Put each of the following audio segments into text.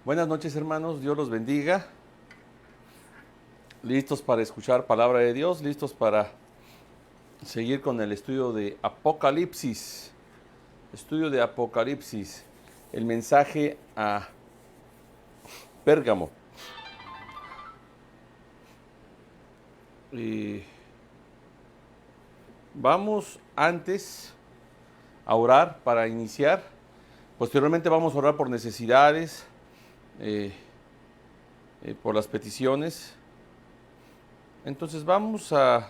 Buenas noches, hermanos, Dios los bendiga. Listos para escuchar palabra de Dios, listos para seguir con el estudio de Apocalipsis. Estudio de Apocalipsis, el mensaje a Pérgamo. Vamos antes a orar para iniciar. Posteriormente vamos a orar por necesidades, por las peticiones. Entonces vamos a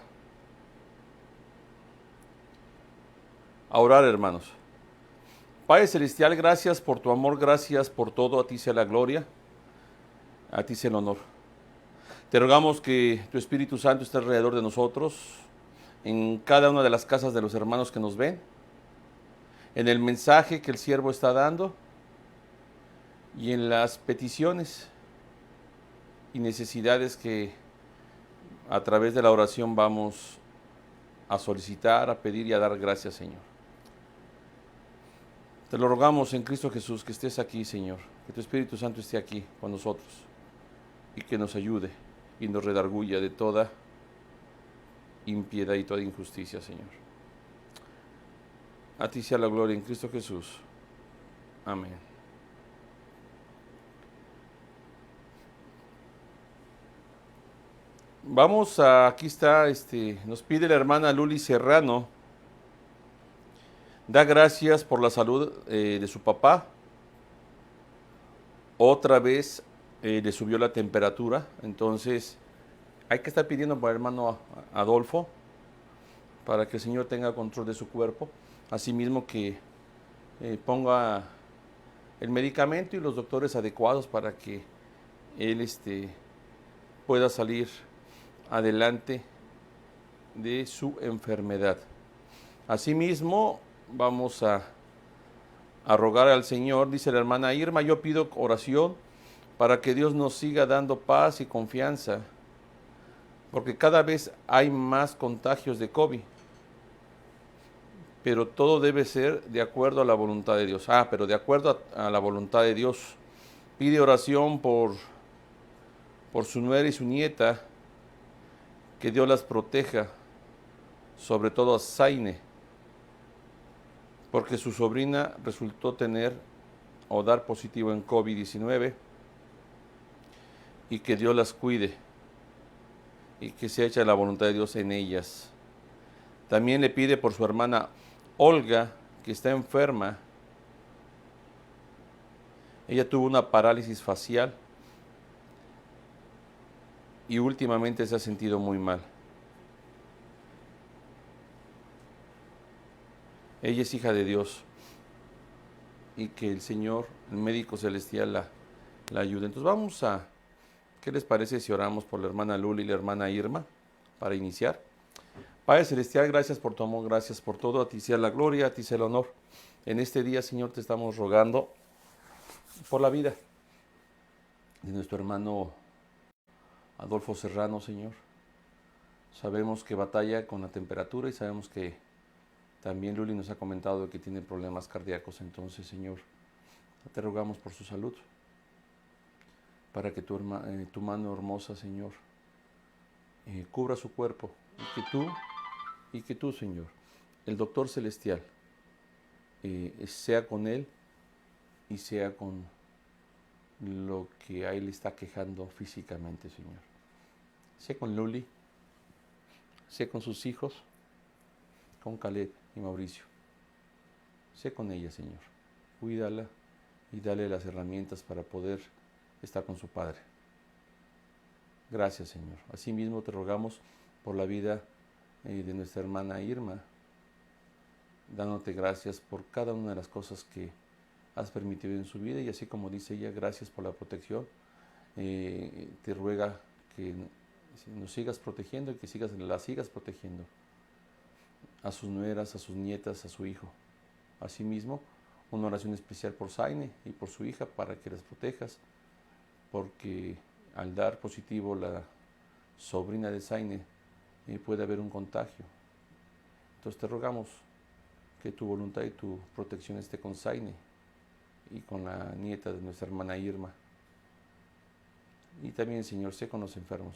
orar, hermanos. Padre Celestial, gracias por tu amor, gracias por todo. A ti sea la gloria, a ti sea el honor. Te rogamos que tu Espíritu Santo esté alrededor de nosotros, en cada una de las casas de los hermanos que nos ven, en el mensaje que el siervo está dando y en las peticiones y necesidades que a través de la oración vamos a solicitar, a pedir y a dar gracias, Señor. Te lo rogamos en Cristo Jesús, que estés aquí, Señor, que tu Espíritu Santo esté aquí con nosotros y que nos ayude y nos redarguya de toda impiedad y toda injusticia, Señor. A ti sea la gloria en Cristo Jesús. Amén. Vamos a, aquí está, nos pide la hermana Luli Serrano. Da gracias por la salud de su papá. Otra vez le subió la temperatura, entonces hay que estar pidiendo por el hermano Adolfo para que el Señor tenga control de su cuerpo. Asimismo que ponga el medicamento y los doctores adecuados para que él pueda salir adelante de su enfermedad. Asimismo, vamos a rogar al Señor, dice la hermana Irma, yo pido oración para que Dios nos siga dando paz y confianza, porque cada vez hay más contagios de COVID, pero todo debe ser de acuerdo a la voluntad de Dios. Pero de acuerdo a la voluntad de Dios. Pide oración por su nuera y su nieta, que Dios las proteja, sobre todo a Zaine, porque su sobrina resultó tener o dar positivo en COVID-19, y que Dios las cuide y que se eche la voluntad de Dios en ellas. También le pide por su hermana Olga, que está enferma. Ella tuvo una parálisis facial y últimamente se ha sentido muy mal. Ella es hija de Dios y que el Señor, el médico celestial, la ayude. Entonces vamos a, ¿qué les parece si oramos por la hermana Luli y la hermana Irma para iniciar? Padre Celestial, gracias por tu amor, gracias por todo. A ti sea la gloria, a ti sea el honor. En este día, Señor, te estamos rogando por la vida de nuestro hermano Adolfo Serrano, Señor. Sabemos que batalla con la temperatura y sabemos que también Luli nos ha comentado que tiene problemas cardíacos. Entonces, Señor, te rogamos por su salud, para que tu mano hermosa, Señor, cubra su cuerpo y que tú, Señor, el doctor celestial, sea con él y sea con lo que a él le está quejando físicamente, Señor. Sea con Luli, sea con sus hijos, con Caleb y Mauricio. Sea con ella, Señor. Cuídala y dale las herramientas para poder estar con su Padre. Gracias, Señor. Asimismo te rogamos por la vida de nuestra hermana Irma, dándote gracias por cada una de las cosas que has permitido en su vida, y así como dice ella, gracias por la protección. Te ruega que nos sigas protegiendo y que la sigas protegiendo a sus nueras, a sus nietas, a su hijo. Asimismo, una oración especial por Zaine y por su hija para que las protejas, porque al dar positivo la sobrina de Zaine puede haber un contagio. Entonces te rogamos que tu voluntad y tu protección esté con Zaine y con la nieta de nuestra hermana Irma. Y también, Señor, sé con los enfermos,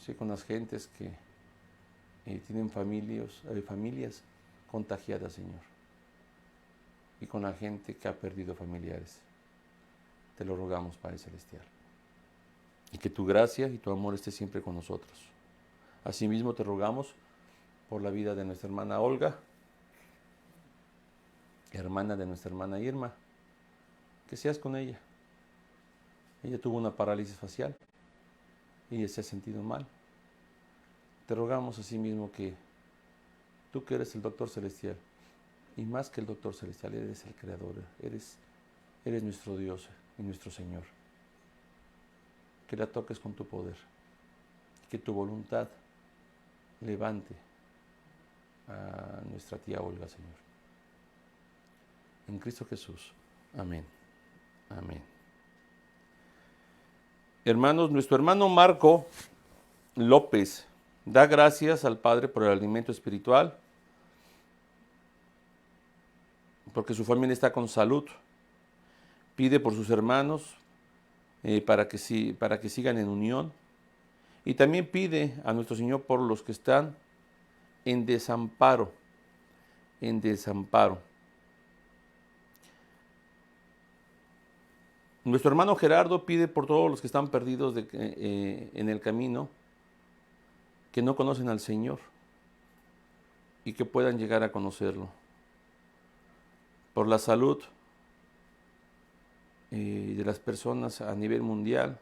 sé con las gentes que tienen familias contagiadas, Señor, y con la gente que ha perdido familiares. Te lo rogamos, Padre Celestial. Y que tu gracia y tu amor esté siempre con nosotros. Asimismo te rogamos por la vida de nuestra hermana Olga, hermana de nuestra hermana Irma, que seas con ella. Ella tuvo una parálisis facial y ella se ha sentido mal. Te rogamos asimismo que tú, que eres el doctor celestial, y más que el doctor celestial, eres el creador, eres nuestro Dios y nuestro Señor. Que la toques con tu poder, que tu voluntad levante a nuestra tía Olga, Señor. En Cristo Jesús. Amén. Amén. Hermanos, nuestro hermano Marco López da gracias al Padre por el alimento espiritual, porque su familia está con salud. Pide por sus hermanos para que sigan en unión. Y también pide a nuestro Señor por los que están en desamparo. En desamparo. Nuestro hermano Gerardo pide por todos los que están perdidos en el camino, que no conocen al Señor y que puedan llegar a conocerlo. Por la salud de las personas a nivel mundial,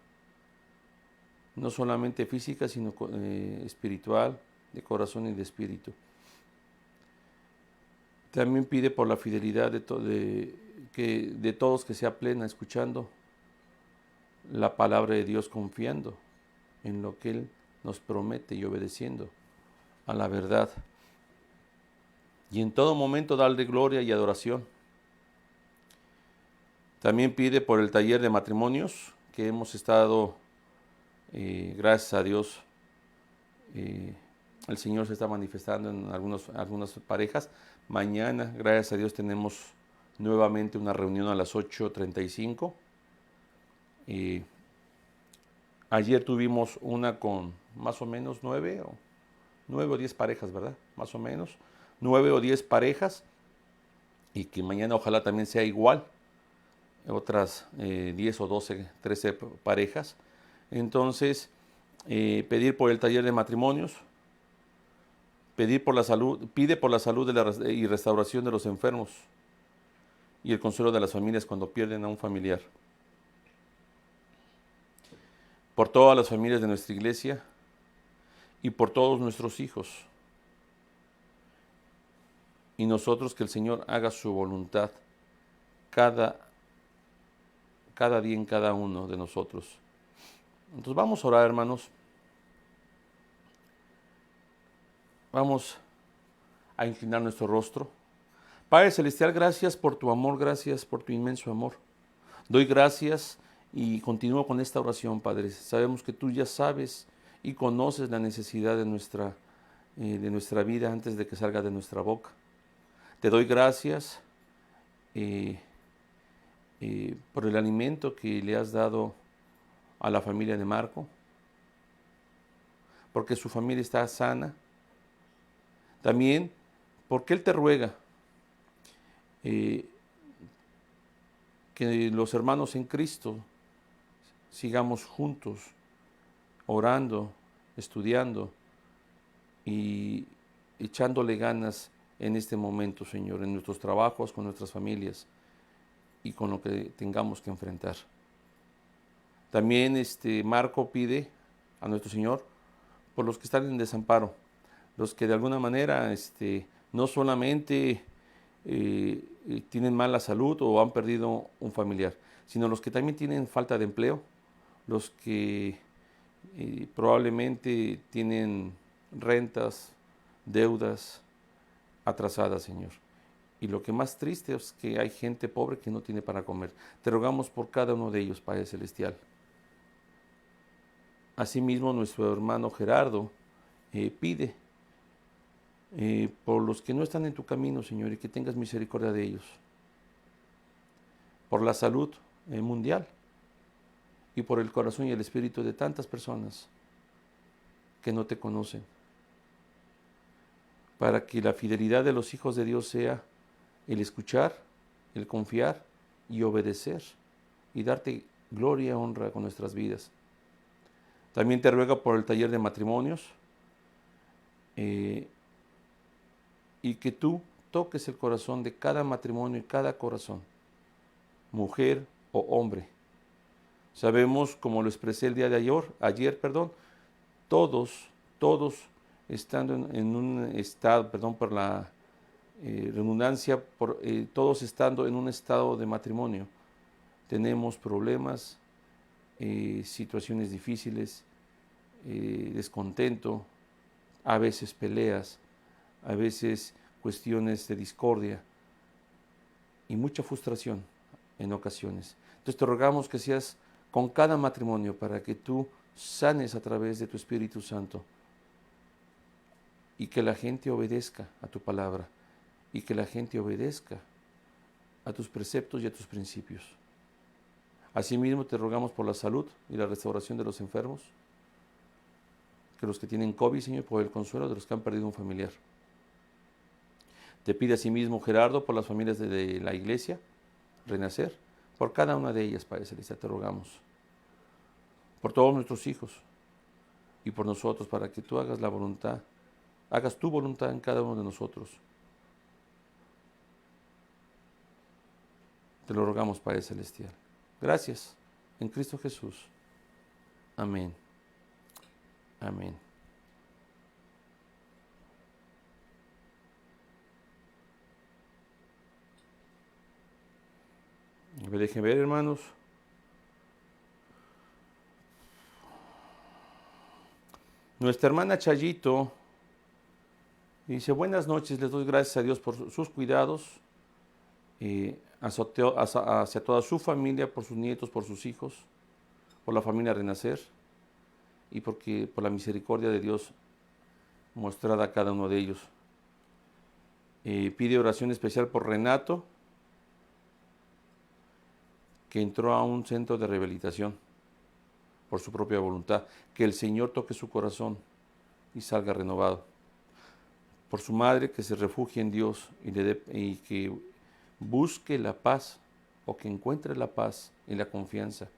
no solamente física, sino espiritual, de corazón y de espíritu. También pide por la fidelidad de todos, que sea plena, escuchando la palabra de Dios, confiando en lo que Él nos promete y obedeciendo a la verdad. Y en todo momento darle gloria y adoración. También pide por el taller de matrimonios que hemos estado, gracias a Dios, el Señor se está manifestando en algunas parejas. Mañana, gracias a Dios, tenemos nuevamente una reunión a las 8:35. Ayer tuvimos una con más o menos 9 o 10 parejas, ¿verdad? Más o menos 9 o 10 parejas, y que mañana ojalá también sea igual, otras 10 o 12, 13 parejas. Entonces, pedir por el taller de matrimonios, pide por la salud y restauración de los enfermos y el consuelo de las familias cuando pierden a un familiar. Por todas las familias de nuestra iglesia y por todos nuestros hijos. Y nosotros, que el Señor haga su voluntad cada día en cada uno de nosotros. Entonces vamos a orar, hermanos. Vamos a inclinar nuestro rostro. Padre Celestial, gracias por tu amor, gracias por tu inmenso amor. Doy gracias y continúo con esta oración, Padre. Sabemos que tú ya sabes y conoces la necesidad de nuestra vida antes de que salga de nuestra boca. Te doy gracias por el alimento que le has dado a la familia de Marco, porque su familia está sana. También porque Él te ruega que los hermanos en Cristo sigamos juntos, orando, estudiando y echándole ganas en este momento, Señor, en nuestros trabajos, con nuestras familias y con lo que tengamos que enfrentar. También Marco pide a nuestro Señor por los que están en desamparo, los que de alguna manera no solamente tienen mala salud o han perdido un familiar, sino los que también tienen falta de empleo, los que probablemente tienen rentas, deudas atrasadas, Señor. Y lo que más triste es que hay gente pobre que no tiene para comer. Te rogamos por cada uno de ellos, Padre Celestial. Asimismo, nuestro hermano Gerardo pide por los que no están en tu camino, Señor, y que tengas misericordia de ellos. Por la salud mundial y por el corazón y el espíritu de tantas personas que no te conocen. Para que la fidelidad de los hijos de Dios sea el escuchar, el confiar y obedecer y darte gloria y honra con nuestras vidas. También te ruego por el taller de matrimonios y que tú toques el corazón de cada matrimonio y cada corazón, mujer o hombre. Sabemos, como lo expresé el día de ayer, todos estando en un estado, perdón por la redundancia, todos estando en un estado de matrimonio, tenemos problemas, situaciones difíciles, descontento, a veces peleas, a veces cuestiones de discordia y mucha frustración en ocasiones. Entonces te rogamos que seas con cada matrimonio para que tú sanes a través de tu Espíritu Santo y que la gente obedezca a tu palabra y que la gente obedezca a tus preceptos y a tus principios. Asimismo te rogamos por la salud y la restauración de los enfermos, que los que tienen COVID, Señor, por el consuelo de los que han perdido un familiar. Te pide asimismo, Gerardo, por las familias de la iglesia, Renacer, por cada una de ellas, Padre Celestial, te rogamos. Por todos nuestros hijos y por nosotros, para que tú hagas tu voluntad en cada uno de nosotros. Te lo rogamos, Padre Celestial. Gracias, en Cristo Jesús. Amén. Amén. Déjenme ver, hermanos. Nuestra hermana Chayito dice: buenas noches, les doy gracias a Dios por sus cuidados hacia toda su familia, por sus nietos, por sus hijos, por la familia Renacer y por la misericordia de Dios mostrada a cada uno de ellos. Pide oración especial por Renato, que entró a un centro de rehabilitación por su propia voluntad. Que el Señor toque su corazón y salga renovado. Por su madre, que se refugie en Dios y que busque la paz, o que encuentre la paz y la confianza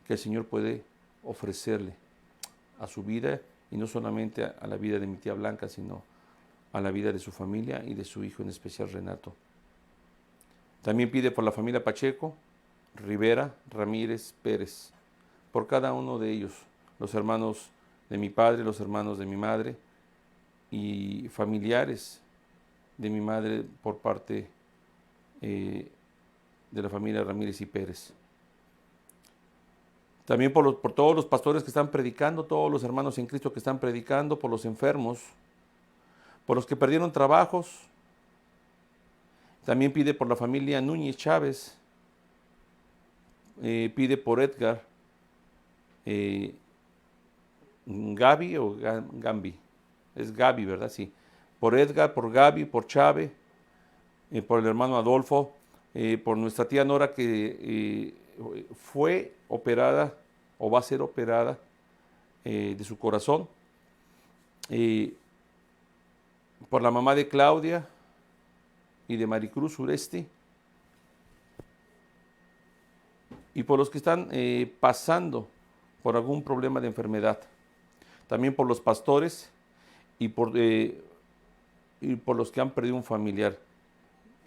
que el Señor puede ofrecerle a su vida, y no solamente a la vida de mi tía Blanca, sino a la vida de su familia y de su hijo, en especial Renato. También pide por la familia Pacheco, Rivera, Ramírez, Pérez, por cada uno de ellos, los hermanos de mi padre, los hermanos de mi madre y familiares de mi madre por parte de la familia Ramírez y Pérez. También por todos los pastores que están predicando, todos los hermanos en Cristo que están predicando, por los enfermos, por los que perdieron trabajos. También pide por la familia Núñez Chávez, pide por Edgar, Gaby o Gambi, es Gaby, ¿verdad? Sí. Por Edgar, por Gaby, por Chávez, por el hermano Adolfo, por nuestra tía Nora, que fue operada o va a ser operada de su corazón, por la mamá de Claudia y de Maricruz Uresti, y por los que están pasando por algún problema de enfermedad. También por los pastores y por los que han perdido un familiar.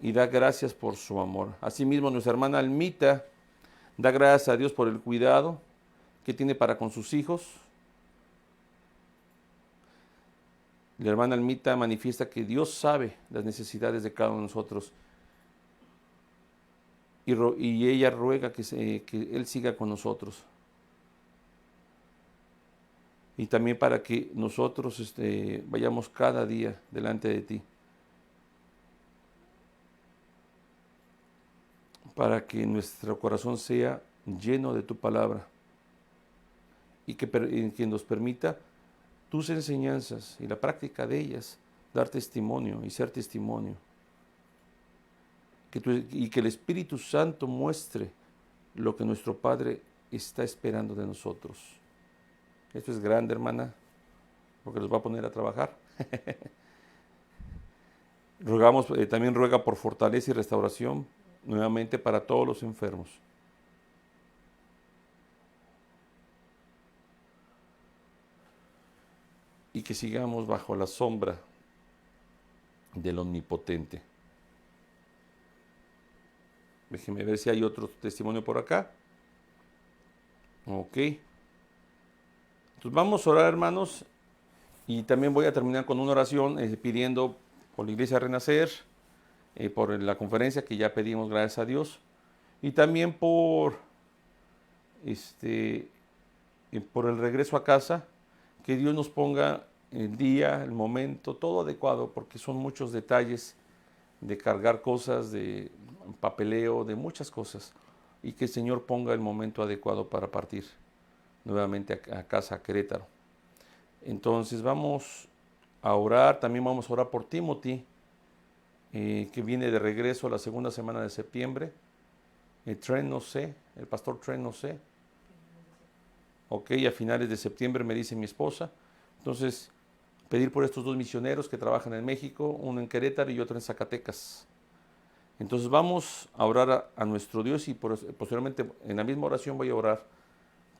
Y da gracias por su amor. Asimismo, nuestra hermana Almita da gracias a Dios por el cuidado que tiene para con sus hijos. La hermana Almita manifiesta que Dios sabe las necesidades de cada uno de nosotros. Y ella ruega que Él siga con nosotros. Y también para que nosotros vayamos cada día delante de ti. para que nuestro corazón sea lleno de tu palabra y que nos permita tus enseñanzas y la práctica de ellas, dar testimonio y ser testimonio. Y que el Espíritu Santo muestre lo que nuestro Padre está esperando de nosotros. Esto es grande, hermana, porque nos va a poner a trabajar. Rogamos, también ruega por fortaleza y restauración nuevamente para todos los enfermos. Y que sigamos bajo la sombra del Omnipotente. Déjenme ver si hay otro testimonio por acá. Ok. Entonces vamos a orar, hermanos, y también voy a terminar con una oración pidiendo por la Iglesia Renacer, por la conferencia que ya pedimos, gracias a Dios, y también por el regreso a casa, que Dios nos ponga el día, el momento, todo adecuado, porque son muchos detalles de cargar cosas, de papeleo, de muchas cosas, y que el Señor ponga el momento adecuado para partir nuevamente a casa, a Querétaro. Entonces vamos a orar, también vamos a orar por Timothy, que viene de regreso la segunda semana de septiembre. El pastor Trent no sé. Ok, a finales de septiembre me dice mi esposa. Entonces, pedir por estos dos misioneros que trabajan en México, uno en Querétaro y otro en Zacatecas. Entonces vamos a orar a nuestro Dios y posteriormente en la misma oración voy a orar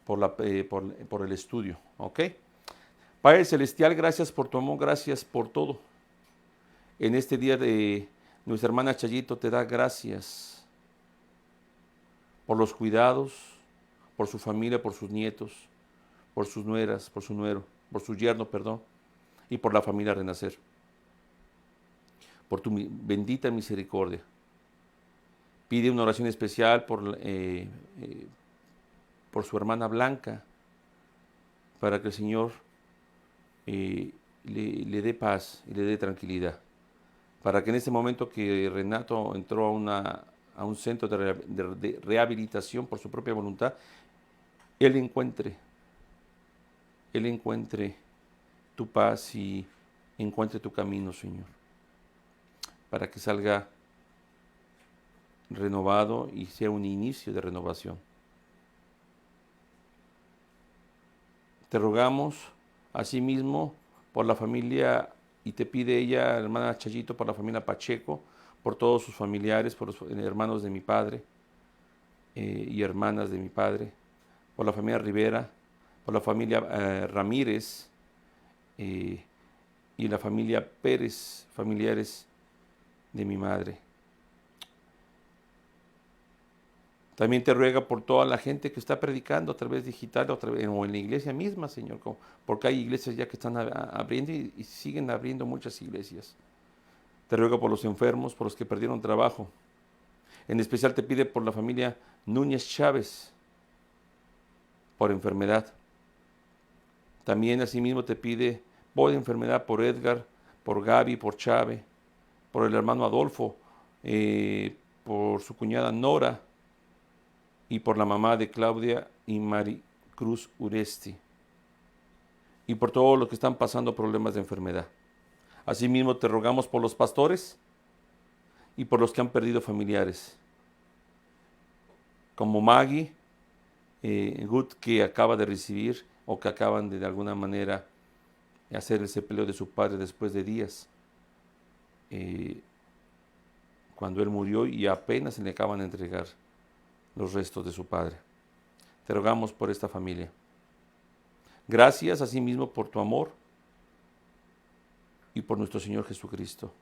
por el estudio. ¿Ok? Padre Celestial, gracias por tu amor, gracias por todo. En este día de nuestra hermana Chayito te da gracias por los cuidados, por su familia, por sus nietos, por sus nueras, por su nuero, por su yerno, perdón, y por la familia Renacer. Por tu bendita misericordia. Pide una oración especial por su hermana Blanca, para que el Señor le dé paz y le dé tranquilidad. Para que en este momento que Renato entró a un centro de rehabilitación por su propia voluntad, él encuentre tu paz y encuentre tu camino, Señor, para que salga renovado y sea un inicio de renovación. Te rogamos asimismo por la familia, y te pide ella, hermana Chayito, por la familia Pacheco, por todos sus familiares, por los hermanos de mi padre y hermanas de mi padre, por la familia Rivera, por la familia Ramírez y la familia Pérez, familiares de mi madre. También te ruega por toda la gente que está predicando a través digital o en la iglesia misma, Señor, porque hay iglesias ya que están abriendo y siguen abriendo muchas iglesias. Te ruego por los enfermos, por los que perdieron trabajo. En especial te pide por la familia Núñez Chávez, por enfermedad. También asimismo te pide por enfermedad por Edgar, por Gaby, por Chávez, por el hermano Adolfo, por su cuñada Nora, y por la mamá de Claudia y Maricruz Uresti, y por todos los que están pasando problemas de enfermedad. Asimismo te rogamos por los pastores y por los que han perdido familiares, como Maggie Gut, que acaba de recibir o que acaban de alguna manera hacer el sepelio de su padre después de días, cuando él murió y apenas se le acaban de entregar los restos de su padre. Te rogamos por esta familia. Gracias asimismo por tu amor y por nuestro Señor Jesucristo.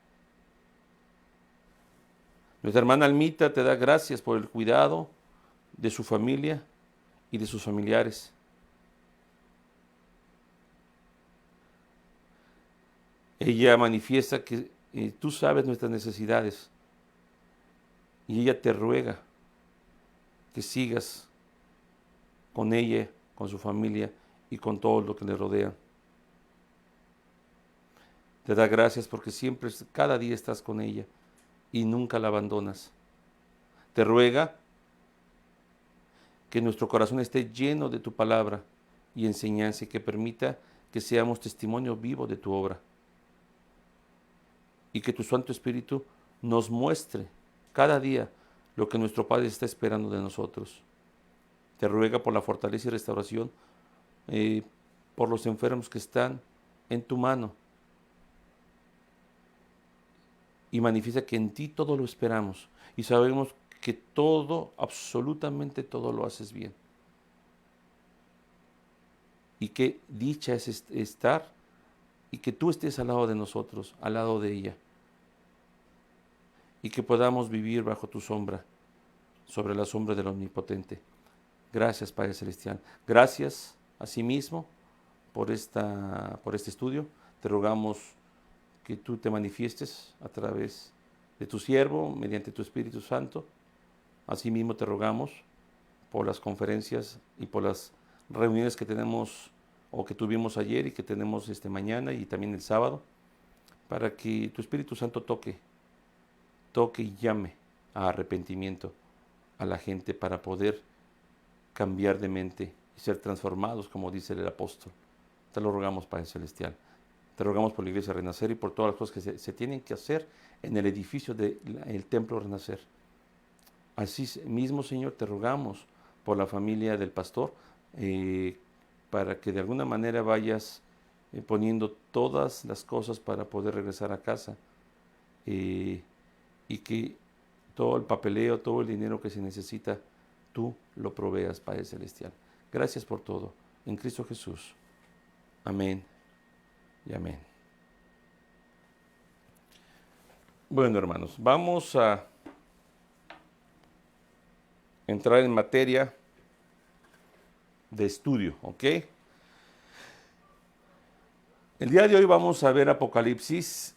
Nuestra hermana Almita te da gracias por el cuidado de su familia y de sus familiares. Ella manifiesta que tú sabes nuestras necesidades y ella te ruega que sigas con ella, con su familia y con todo lo que le rodea. Te da gracias porque siempre, cada día estás con ella y nunca la abandonas. te ruega que nuestro corazón esté lleno de tu palabra y enseñanza y que permita que seamos testimonio vivo de tu obra. Y que tu Santo Espíritu nos muestre cada día lo que nuestro Padre está esperando de nosotros. Te ruega por la fortaleza y restauración, por los enfermos que están en tu mano. Y manifiesta que en ti todo lo esperamos y sabemos que todo, absolutamente todo lo haces bien. Y qué dicha es estar y que tú estés al lado de nosotros, al lado de ella. Y que podamos vivir bajo tu sombra, sobre la sombra del Omnipotente. Gracias, Padre Celestial. Gracias, asimismo, por este estudio. Te rogamos que tú te manifiestes a través de tu siervo, mediante tu Espíritu Santo. Asimismo, te rogamos por las conferencias y por las reuniones que tenemos o que tuvimos ayer y que tenemos mañana y también el sábado, para que tu Espíritu Santo toque y llame a arrepentimiento a la gente para poder cambiar de mente y ser transformados, como dice el apóstol. Te lo rogamos, Padre Celestial. Te rogamos por la Iglesia Renacer y por todas las cosas que se tienen que hacer en el edificio del Templo Renacer. Así mismo, Señor, te rogamos por la familia del pastor, para que de alguna manera vayas poniendo todas las cosas para poder regresar a casa. Y que todo el papeleo, todo el dinero que se necesita, tú lo proveas, Padre Celestial. Gracias por todo. En Cristo Jesús. Amén y amén. Bueno, hermanos, vamos a entrar en materia de estudio, ¿ok? El día de hoy vamos a ver Apocalipsis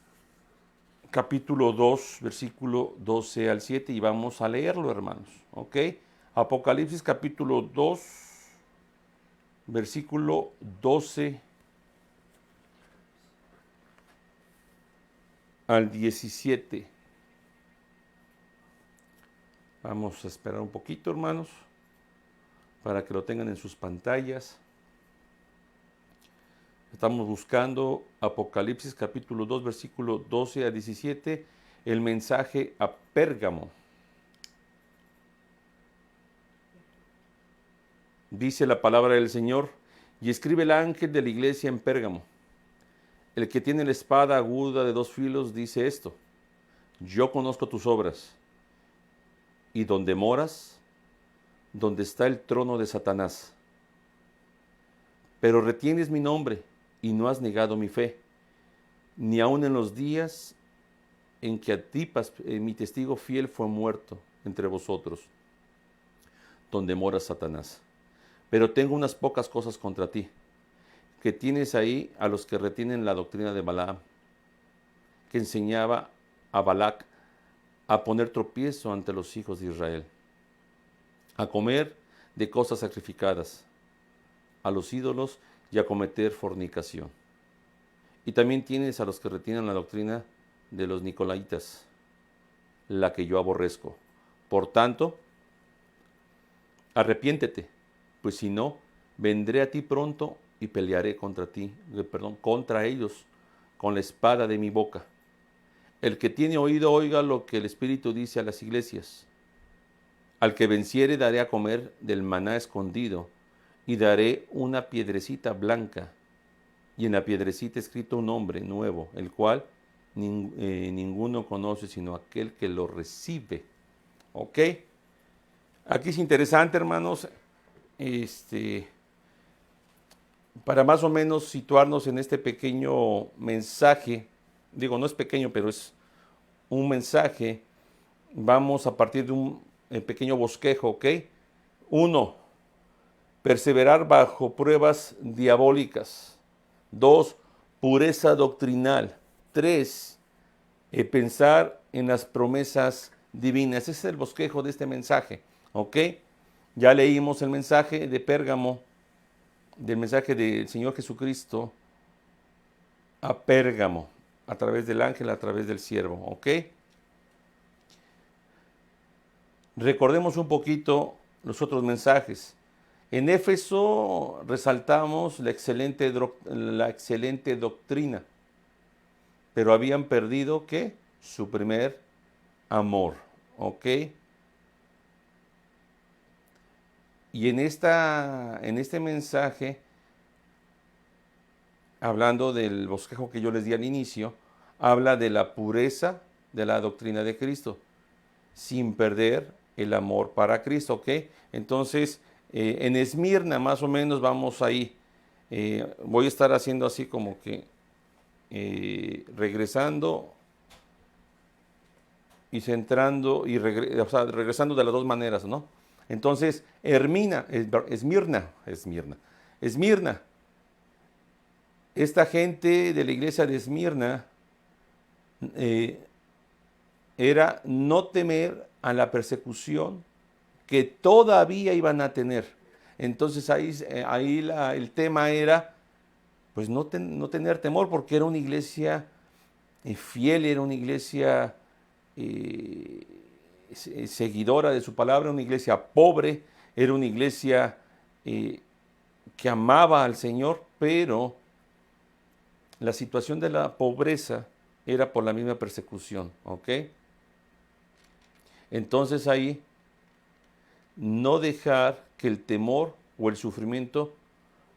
capítulo 2, versículo 12 al 7, y vamos a leerlo, hermanos, ¿ok? Apocalipsis capítulo 2, versículo 12 al 17. Vamos a esperar un poquito, hermanos, para que lo tengan en sus pantallas. Estamos buscando Apocalipsis capítulo 2, versículo 12 a 17, el mensaje a Pérgamo. Dice la palabra del Señor: y escribe el ángel de la iglesia en Pérgamo. El que tiene la espada aguda de 2 filos dice esto: yo conozco tus obras, y donde moras, donde está el trono de Satanás. Pero retienes mi nombre y no has negado mi fe, ni aun en los días en que Antipas, mi testigo fiel, fue muerto entre vosotros, donde mora Satanás. Pero tengo unas pocas cosas contra ti, que tienes ahí a los que retienen la doctrina de Balaam, que enseñaba a Balac a poner tropiezo ante los hijos de Israel, a comer de cosas sacrificadas a los ídolos y a cometer fornicación. Y también tienes a los que retienen la doctrina de los nicolaitas, la que yo aborrezco. Por tanto, arrepiéntete, pues si no, vendré a ti pronto y pelearé contra ellos con la espada de mi boca. El que tiene oído, oiga lo que el Espíritu dice a las iglesias. Al que venciere daré a comer del maná escondido, y daré una piedrecita blanca, y en la piedrecita escrito un nombre nuevo, el cual ninguno conoce sino aquel que lo recibe. ¿Ok? Aquí es interesante, hermanos, para más o menos situarnos en este pequeño mensaje. Digo, no es pequeño, pero es un mensaje. Vamos a partir de un pequeño bosquejo, ¿ok? 1. Perseverar bajo pruebas diabólicas. 2. Pureza doctrinal. 3. Pensar en las promesas divinas. Ese es el bosquejo de este mensaje, ¿ok? Ya leímos el mensaje de Pérgamo, del mensaje del Señor Jesucristo a Pérgamo, a través del ángel, a través del siervo, ¿ok? Recordemos un poquito los otros mensajes. En Éfeso resaltamos la excelente doctrina, pero habían perdido, ¿qué? Su primer amor, ¿ok? Y en este mensaje, hablando del bosquejo que yo les di al inicio, habla de la pureza de la doctrina de Cristo, sin perder el amor para Cristo, ¿ok? Entonces, en Esmirna más o menos vamos ahí. Voy a estar haciendo así como que regresando y centrando y o sea, regresando de las dos maneras, ¿no? Entonces, Esmirna, esta gente de la iglesia de Esmirna eh, era no temer a la persecución que todavía iban a tener. Entonces ahí el tema era, pues no tener temor, porque era una iglesia fiel, era una iglesia seguidora de su palabra, una iglesia pobre, era una iglesia que amaba al Señor, pero la situación de la pobreza era por la misma persecución, ¿ok? Entonces ahí, no dejar que el temor o el sufrimiento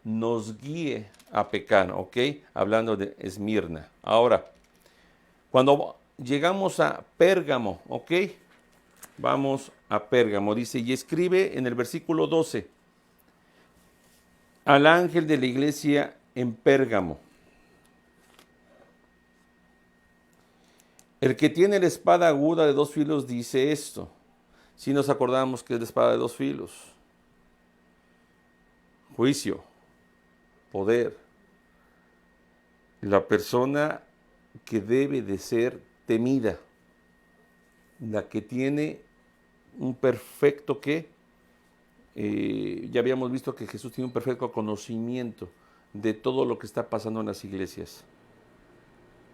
nos guíe a pecar, ¿ok? Hablando de Esmirna. Ahora, cuando llegamos a Pérgamo, ¿ok? Vamos a Pérgamo, dice, y escribe en el versículo 12, al ángel de la iglesia en Pérgamo. El que tiene la espada aguda de dos filos dice esto. Si nos acordamos que es la espada de dos filos. Juicio, poder. La persona que debe de ser temida. La que tiene un perfecto ¿qué? Ya habíamos visto que Jesús tiene un perfecto conocimiento de todo lo que está pasando en las iglesias.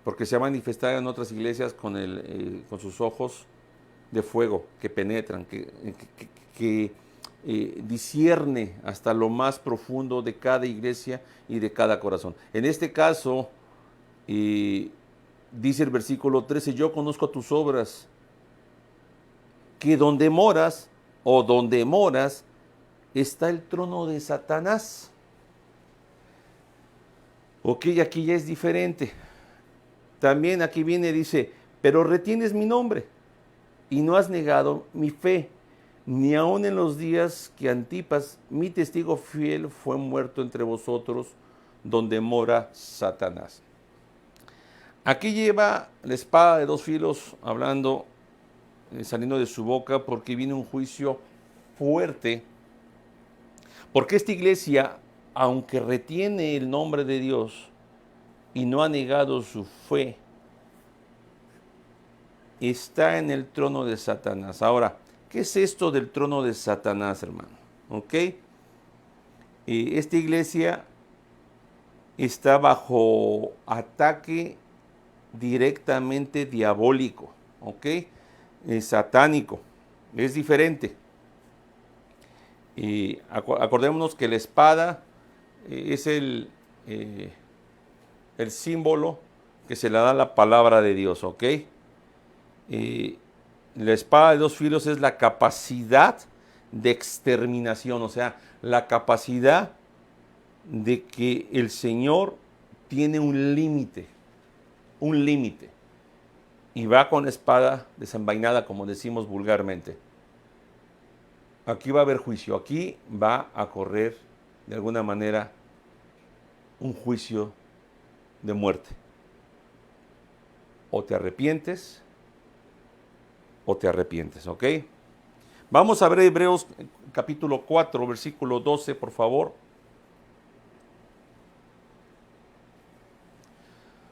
Porque se ha manifestado en otras iglesias con sus ojos de fuego que penetran, que discierne hasta lo más profundo de cada iglesia y de cada corazón. En este caso, dice el versículo 13, yo conozco tus obras, que donde moras está el trono de Satanás. Ok, aquí ya es diferente. También aquí viene, dice, pero retienes mi nombre y no has negado mi fe, ni aun en los días que Antipas, mi testigo fiel, fue muerto entre vosotros, donde mora Satanás. Aquí lleva la espada de dos filos hablando, saliendo de su boca, porque viene un juicio fuerte. Porque esta iglesia, aunque retiene el nombre de Dios y no ha negado su fe, está en el trono de Satanás. Ahora, ¿qué es esto del trono de Satanás, hermano? ¿Ok? Esta iglesia está bajo ataque directamente diabólico, ¿ok? Satánico, es diferente. Acordémonos que la espada es el símbolo que se le da a la palabra de Dios, ¿ok? La espada de dos filos es la capacidad de exterminación, o sea, la capacidad de que el Señor tiene un límite, y va con espada desenvainada, como decimos vulgarmente. Aquí va a haber juicio, aquí va a correr de alguna manera un juicio de muerte. O te arrepientes, ¿ok? Vamos a ver Hebreos capítulo 4, versículo 12, por favor.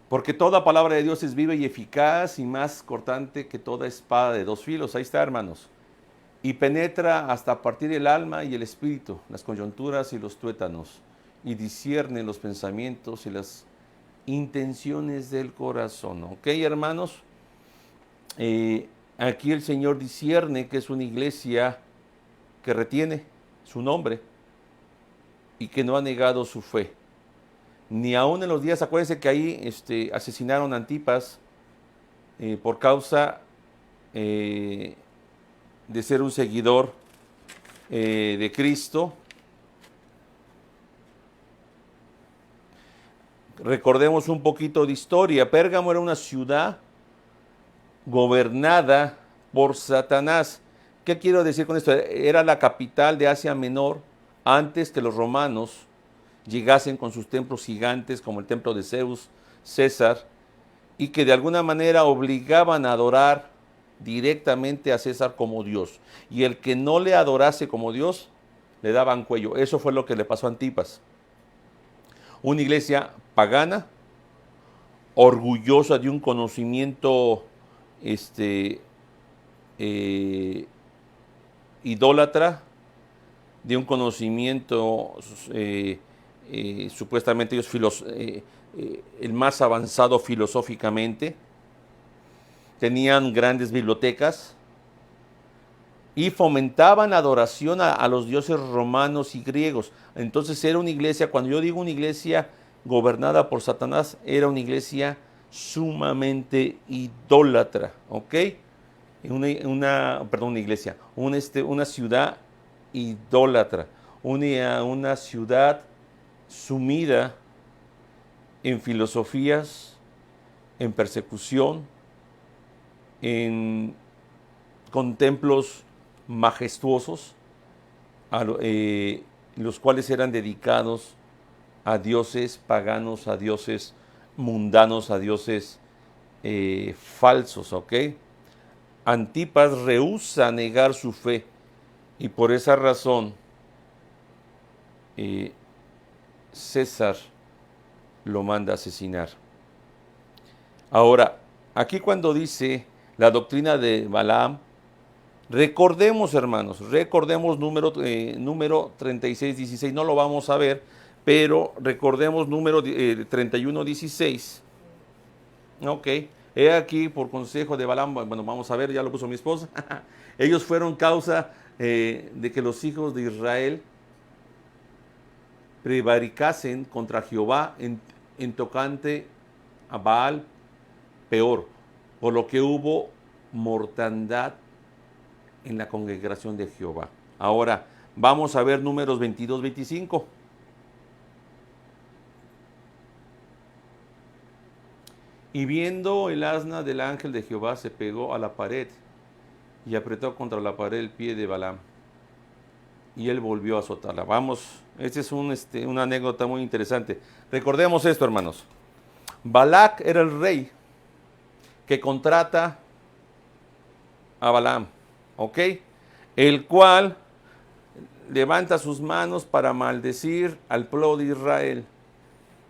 Porque toda palabra de Dios es viva y eficaz y más cortante que toda espada de dos filos. Ahí está, hermanos. Y penetra hasta partir el alma y el espíritu, las coyunturas y los tuétanos, y discierne los pensamientos y las intenciones del corazón. ¿Ok, hermanos? aquí el Señor discierne que es una iglesia que retiene su nombre y que no ha negado su fe. Ni aún en los días, acuérdense que ahí asesinaron a Antipas por causa de ser un seguidor de Cristo. Recordemos un poquito de historia. Pérgamo era una ciudad gobernada por Satanás. ¿Qué quiero decir con esto? Era la capital de Asia Menor antes que los romanos llegasen con sus templos gigantes como el templo de Zeus, César, y que de alguna manera obligaban a adorar directamente a César como Dios. Y el que no le adorase como Dios, le daban cuello. Eso fue lo que le pasó a Antipas. Una iglesia pagana, orgullosa de un conocimiento idólatra, de un conocimiento supuestamente ellos el más avanzado filosóficamente. Tenían grandes bibliotecas y fomentaban la adoración a los dioses romanos y griegos. Entonces era una iglesia, cuando yo digo una iglesia gobernada por Satanás, era una iglesia sumamente idólatra, ¿ok? Una ciudad idólatra, una ciudad sumida en filosofías, en persecución, con templos majestuosos, los cuales eran dedicados a dioses paganos, a dioses mundanos, a dioses falsos, ¿ok? Antipas rehúsa negar su fe y por esa razón César lo manda a asesinar. Ahora, aquí cuando dice la doctrina de Balaam, recordemos, hermanos, número 36:16, no lo vamos a ver, pero recordemos número 31:16. Ok, he aquí por consejo de Balaam, bueno, vamos a ver, ya lo puso mi esposa, ellos fueron causa de que los hijos de Israel prevaricasen contra Jehová en tocante a Baal peor, por lo que hubo mortandad en la congregación de Jehová. Ahora, vamos a ver números 22-25. Y viendo el asna del ángel de Jehová se pegó a la pared y apretó contra la pared el pie de Balaam. Y él volvió a azotarla. Vamos, este es una anécdota muy interesante. Recordemos esto, hermanos. Balac era el rey que contrata a Balaam, ¿ok? El cual levanta sus manos para maldecir al pueblo de Israel,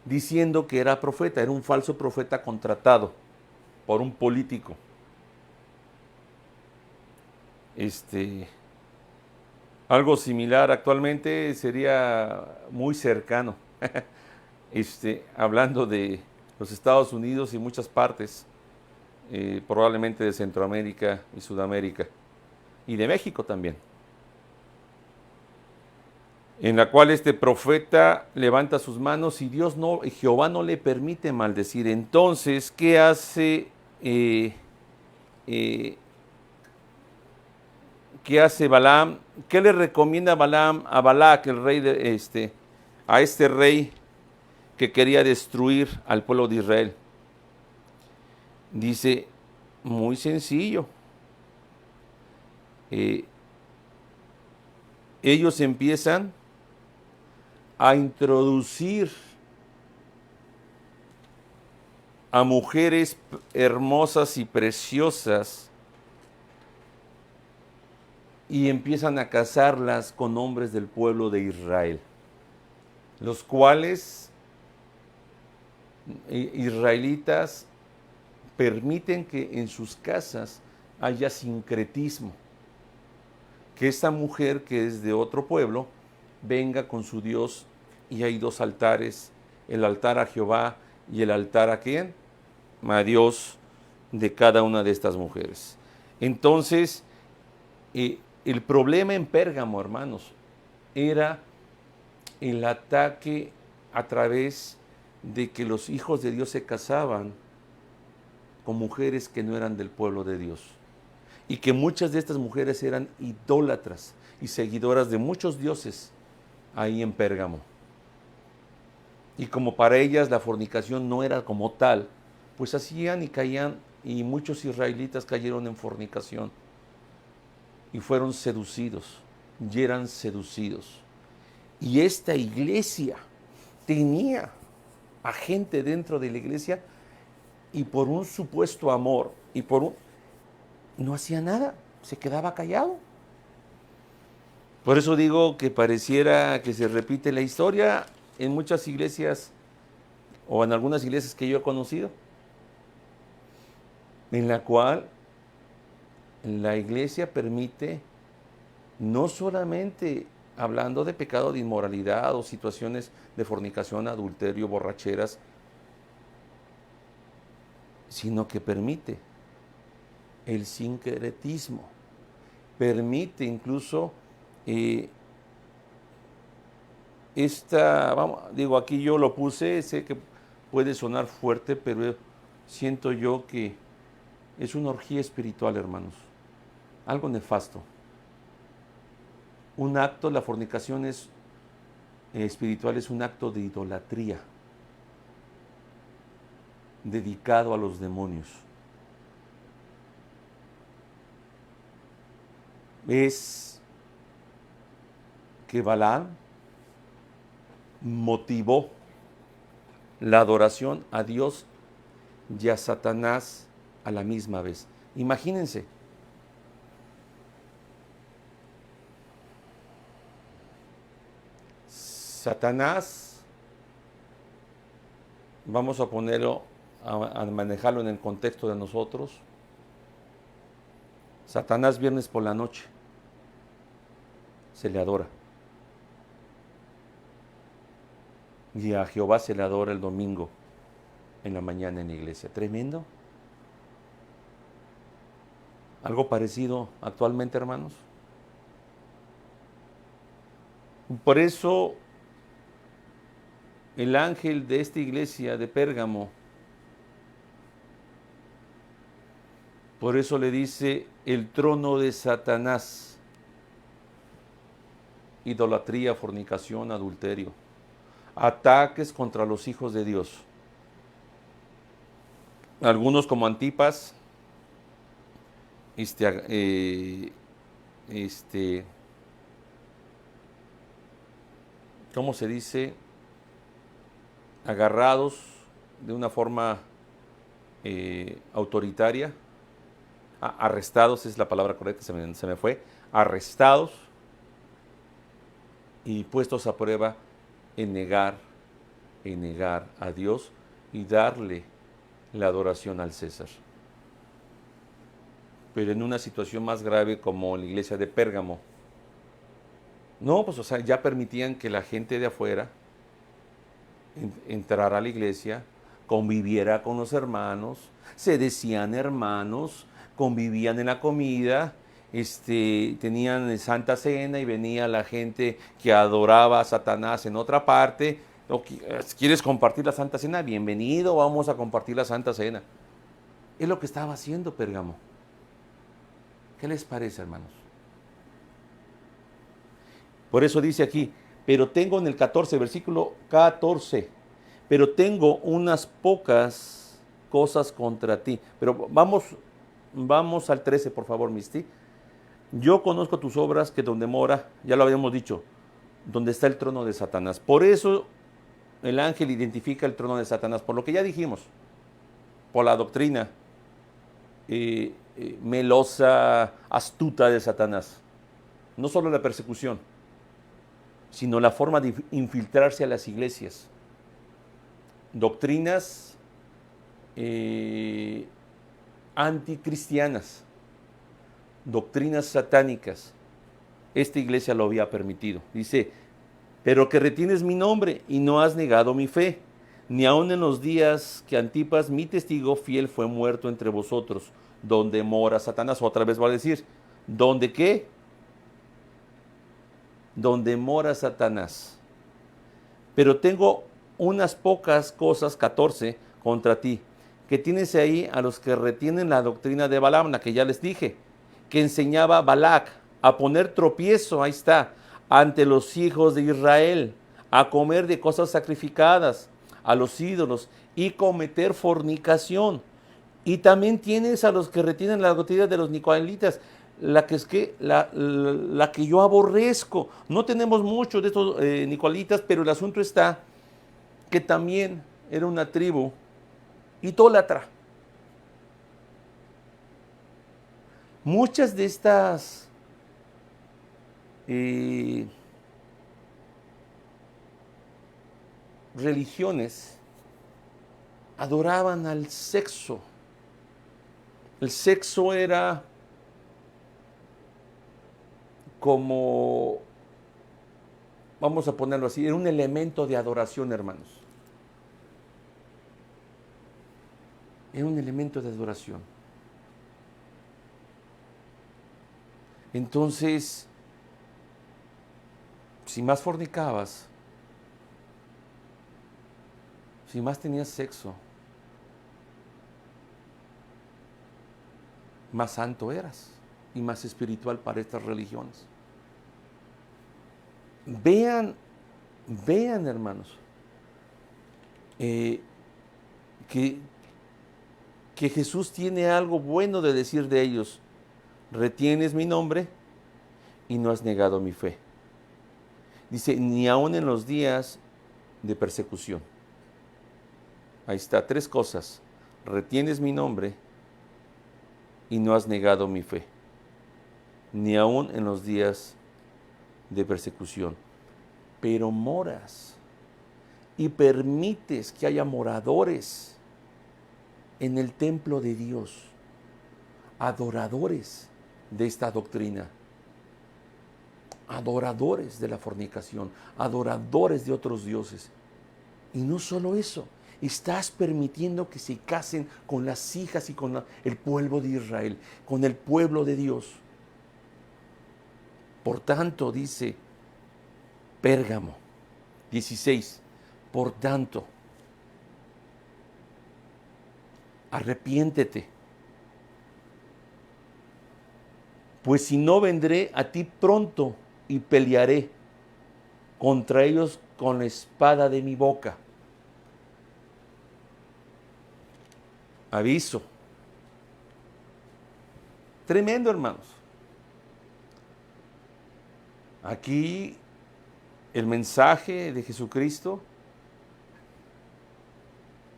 diciendo que era profeta, era un falso profeta contratado por un político. Algo similar actualmente sería muy cercano, hablando de los Estados Unidos y muchas partes, probablemente de Centroamérica y Sudamérica, y de México también, en la cual este profeta levanta sus manos y Jehová no le permite maldecir. Entonces, ¿qué hace? ¿Qué hace Balaam? ¿Qué le recomienda Balaam a Balac, el rey a este rey que quería destruir al pueblo de Israel? Dice, muy sencillo. Ellos empiezan a introducir a mujeres hermosas y preciosas y empiezan a casarlas con hombres del pueblo de Israel, los cuales israelitas permiten que en sus casas haya sincretismo, que esta mujer que es de otro pueblo venga con su Dios, y hay dos altares, el altar a Jehová y el altar a ¿quién? A Dios de cada una de estas mujeres. Entonces, el problema en Pérgamo, hermanos, era el ataque a través de que los hijos de Dios se casaban con mujeres que no eran del pueblo de Dios. Y que muchas de estas mujeres eran idólatras y seguidoras de muchos dioses ahí en Pérgamo. Y como para ellas la fornicación no era como tal, pues hacían y caían, y muchos israelitas cayeron en fornicación y fueron seducidos, y eran seducidos. Y esta iglesia tenía a gente dentro de la iglesia, y por un supuesto amor y no hacía nada, se quedaba callado. Por eso digo que pareciera que se repite la historia en muchas iglesias, o en algunas iglesias que yo he conocido, en la cual la iglesia permite, no solamente hablando de pecado de inmoralidad o situaciones de fornicación, adulterio, borracheras, sino que permite el sincretismo, permite incluso aquí yo lo puse, sé que puede sonar fuerte, pero siento yo que es una orgía espiritual, hermanos, algo nefasto. Un acto, la fornicación espiritual es un acto de idolatría dedicado a los demonios. Es que Balaam motivó la adoración a Dios y a Satanás a la misma vez. Imagínense. Satanás, vamos a ponerlo, a manejarlo en el contexto de nosotros. Satanás viernes por la noche se le adora. Y a Jehová se le adora el domingo en la mañana en la iglesia. Tremendo. Algo parecido actualmente, hermanos. Por eso el ángel de esta iglesia de Pérgamo, por eso le dice el trono de Satanás: idolatría, fornicación, adulterio, ataques contra los hijos de Dios. Algunos como Antipas, ¿cómo se dice? Agarrados de una forma autoritaria, arrestados es la palabra correcta, se me fue, arrestados y puestos a prueba en negar a Dios y darle la adoración al César. Pero en una situación más grave como la iglesia de Pérgamo, no, pues ya permitían que la gente de afuera entrara a la iglesia, conviviera con los hermanos, se decían hermanos, convivían en la comida, tenían Santa Cena y venía la gente que adoraba a Satanás en otra parte. ¿Quieres compartir la Santa Cena? Bienvenido, vamos a compartir la Santa Cena. Es lo que estaba haciendo Pérgamo. ¿Qué les parece, hermanos? Por eso dice aquí, pero tengo en el 14, versículo 14, pero tengo unas pocas cosas contra ti. Pero vamos al 13, por favor, Misty. Yo conozco tus obras, que donde mora, ya lo habíamos dicho, donde está el trono de Satanás. Por eso el ángel identifica el trono de Satanás, por lo que ya dijimos, por la doctrina melosa, astuta de Satanás. No solo la persecución, sino la forma de infiltrarse a las iglesias. Doctrinas anticristianas, doctrinas satánicas. Esta iglesia lo había permitido. Dice, pero que retienes mi nombre y no has negado mi fe, ni aun en los días que Antipas, mi testigo fiel, fue muerto entre vosotros. donde mora Satanás. Otra vez voy a decir, ¿dónde qué? Donde mora Satanás. Pero tengo unas pocas cosas, 14, contra ti, que tienes ahí a los que retienen la doctrina de Balaam, la que ya les dije, que enseñaba Balac a poner tropiezo, ahí está, ante los hijos de Israel, a comer de cosas sacrificadas a los ídolos y cometer fornicación. Y también tienes a los que retienen la doctrina de los nicolaítas, la que yo aborrezco. No tenemos muchos de estos nicolaitas, pero el asunto está que también era una tribu idólatra. Muchas de estas religiones adoraban al sexo. El sexo era como, vamos a ponerlo así, era un elemento de adoración, hermanos. Era un elemento de adoración. Entonces, si más fornicabas, si más tenías sexo, más santo eras y más espiritual para estas religiones. Vean, hermanos, que Jesús tiene algo bueno de decir de ellos. Retienes mi nombre y no has negado mi fe. Dice, ni aun en los días de persecución. Ahí está, 3 cosas. Retienes mi nombre y no has negado mi fe. Ni aun en los días de persecución. Pero moras y permites que haya moradores en el templo de Dios, adoradores de esta doctrina, adoradores de la fornicación, adoradores de otros dioses. Y no solo eso, estás permitiendo que se casen con las hijas y con el pueblo de Israel, con el pueblo de Dios. Por tanto, dice Pérgamo 16, por tanto, arrepiéntete, pues si no vendré a ti pronto y pelearé contra ellos con la espada de mi boca. Aviso. Tremendo, hermanos. Aquí el mensaje de Jesucristo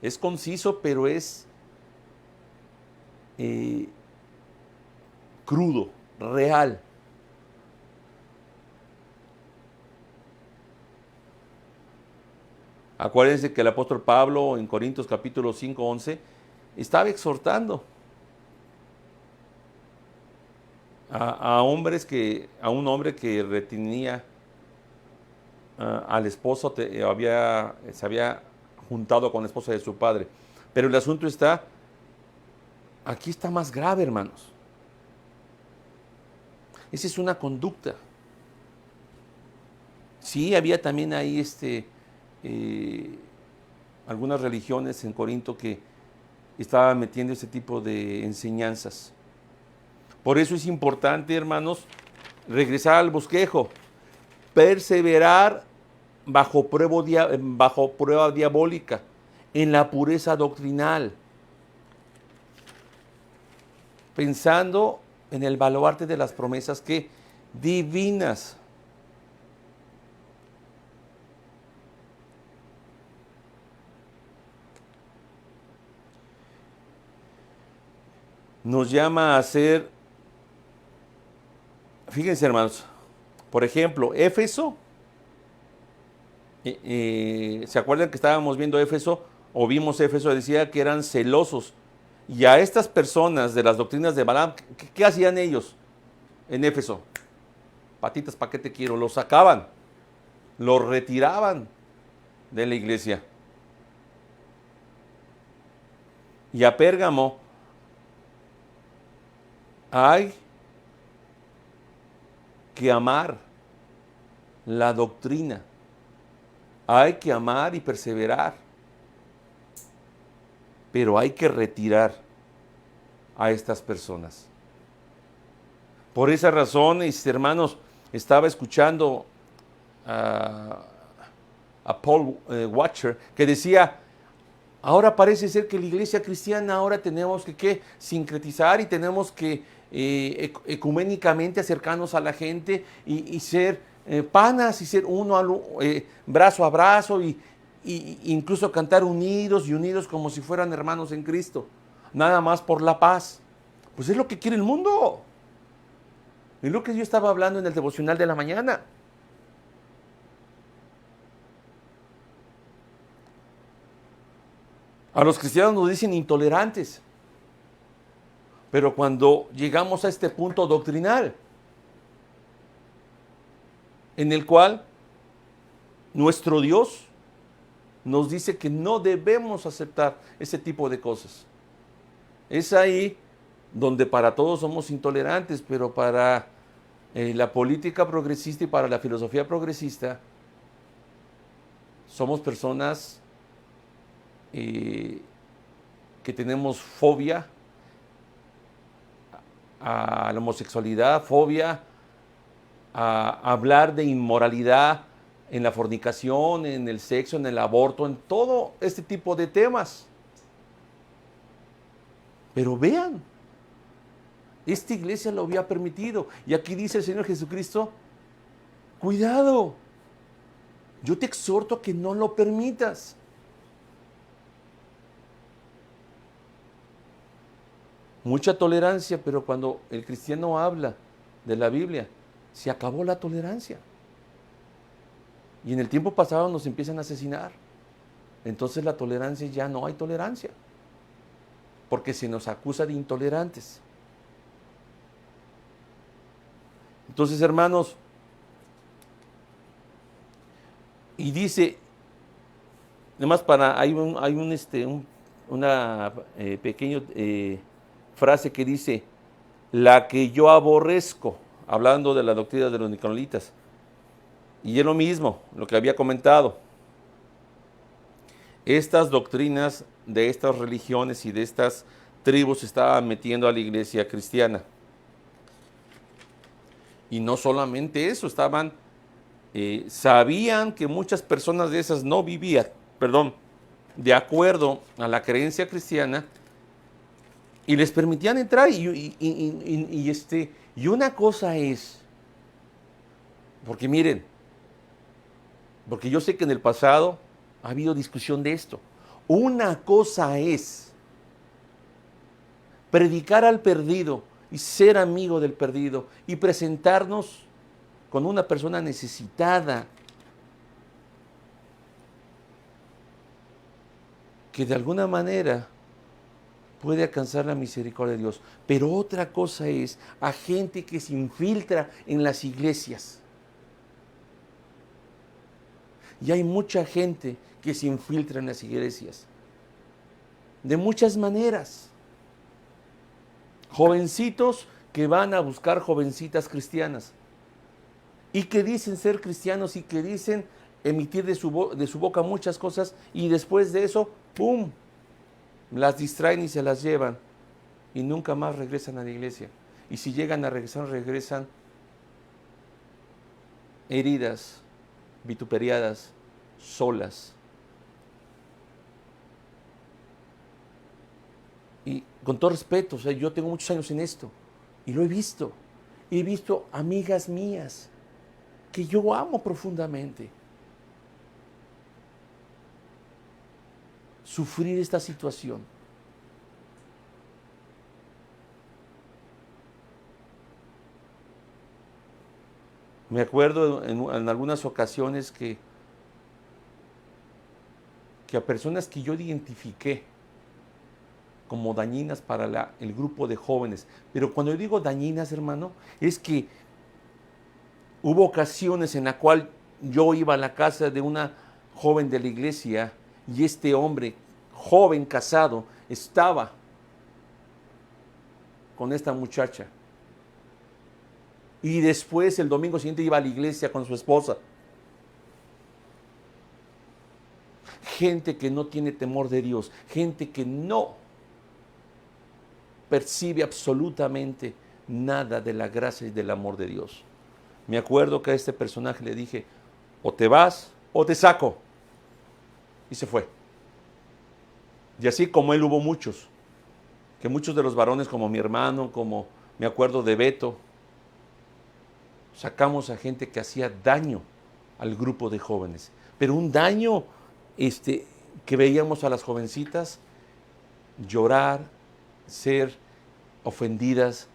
es conciso, pero es crudo, real. Acuérdense que el apóstol Pablo en Corintios capítulo 5, 11 estaba exhortando a un hombre que retenía al esposo, se había juntado con la esposa de su padre. Pero el asunto está, aquí está más grave, hermanos. Esa es una conducta. Sí, había también ahí algunas religiones en Corinto que estaban metiendo ese tipo de enseñanzas. Por eso es importante, hermanos, regresar al bosquejo, perseverar bajo prueba diabólica, en la pureza doctrinal, pensando en el baluarte de las promesas que divinas. Nos llama a ser, fíjense, hermanos, por ejemplo, Éfeso, ¿se acuerdan que estábamos viendo Éfeso o vimos Éfeso? Decía que eran celosos. Y a estas personas de las doctrinas de Balaam, ¿qué hacían ellos en Éfeso? Patitas, ¿para qué te quiero? Los sacaban, los retiraban de la iglesia. Y a Pérgamo Hay que amar la doctrina. Hay que amar y perseverar. Pero hay que retirar a estas personas. Por esa razón, mis hermanos, estaba escuchando a Paul Washer, que decía, ahora parece ser que la iglesia cristiana ahora tenemos que sincretizar y tenemos que ecuménicamente acercarnos a la gente y ser panas y ser brazo a brazo y incluso cantar unidos y unidos como si fueran hermanos en Cristo, nada más por la paz. Pues es lo que quiere el mundo. Es lo que yo estaba hablando en el devocional de la mañana. A los cristianos nos dicen intolerantes. Pero cuando llegamos a este punto doctrinal, en el cual nuestro Dios nos dice que no debemos aceptar ese tipo de cosas. Es ahí donde para todos somos intolerantes, pero para la política progresista y para la filosofía progresista somos personas que tenemos fobia a la homosexualidad, fobia a hablar de inmoralidad en la fornicación, en el sexo, en el aborto, en todo este tipo de temas. Pero vean, esta iglesia lo había permitido. Y aquí dice el Señor Jesucristo, cuidado, yo te exhorto a que no lo permitas. Mucha tolerancia, pero cuando el cristiano habla de la Biblia, se acabó la tolerancia. Y en el tiempo pasado nos empiezan a asesinar. Entonces la tolerancia ya no hay tolerancia, porque se nos acusa de intolerantes. Entonces, hermanos, y dice, además una pequeña frase que dice, la que yo aborrezco, hablando de la doctrina de los nicolaitas. Y es lo mismo, lo que había comentado. Estas doctrinas de estas religiones y de estas tribus se estaban metiendo a la iglesia cristiana. Y no solamente eso, sabían que muchas personas de esas no vivían, de acuerdo a la creencia cristiana, y les permitían entrar. Y una cosa es, porque miren, porque yo sé que en el pasado ha habido discusión de esto. Una cosa es predicar al perdido y ser amigo del perdido y presentarnos con una persona necesitada que de alguna manera puede alcanzar la misericordia de Dios. Pero otra cosa es a gente que se infiltra en las iglesias. Y hay mucha gente que se infiltra en las iglesias. De muchas maneras. Jovencitos que van a buscar jovencitas cristianas. Y que dicen ser cristianos y que dicen emitir de su boca muchas cosas. Y después de eso, ¡pum!, las distraen y se las llevan. Y nunca más regresan a la iglesia. Y si llegan a regresar, regresan heridas, vituperiadas, solas. Y con todo respeto, o sea, yo tengo muchos años en esto y lo he visto. He visto amigas mías que yo amo profundamente sufrir esta situación. Me acuerdo en algunas ocasiones que a personas que yo identifiqué como dañinas para el grupo de jóvenes, pero cuando yo digo dañinas, hermano, es que hubo ocasiones en la cual yo iba a la casa de una joven de la iglesia y este hombre, joven casado, estaba con esta muchacha Y después el domingo siguiente iba a la iglesia con su esposa. Gente que no tiene temor de Dios, gente que no percibe absolutamente nada de la gracia y del amor de Dios. Me acuerdo que a este personaje le dije, o te vas o te saco. Y se fue. Y así como él hubo muchos, que muchos de los varones como mi hermano, como me acuerdo de Beto, sacamos a gente que hacía daño al grupo de jóvenes. Pero un daño que veíamos a las jovencitas llorar, ser ofendidas,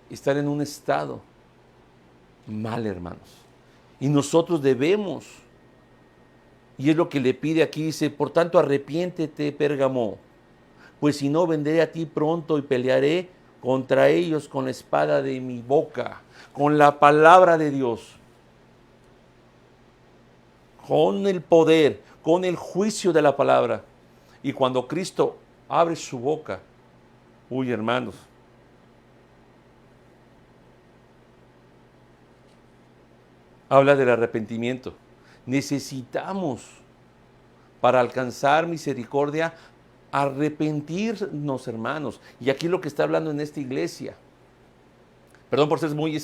estar en un estado mal, hermanos. Y nosotros debemos, y es lo que le pide aquí, dice, por tanto arrepiéntete, Pérgamo, pues si no vendré a ti pronto y pelearé contra ellos con la espada de mi boca, con la palabra de Dios, con el poder, con el juicio de la palabra. Y cuando Cristo abre su boca, uy, hermanos, habla del arrepentimiento. Necesitamos, para alcanzar misericordia, arrepentirnos, hermanos. Y aquí lo que está hablando en esta iglesia. Perdón por ser muy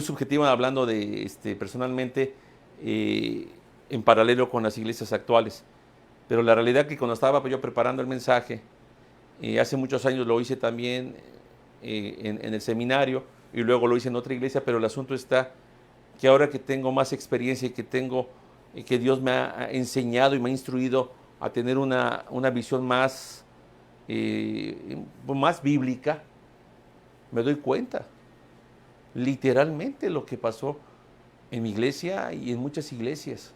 subjetivo hablando de personalmente en paralelo con las iglesias actuales. Pero la realidad es que cuando estaba yo preparando el mensaje, hace muchos años lo hice también en el seminario y luego lo hice en otra iglesia, pero el asunto está que ahora que tengo más experiencia y que Dios me ha enseñado y me ha instruido a tener una visión más bíblica, me doy cuenta literalmente lo que pasó en mi iglesia y en muchas iglesias.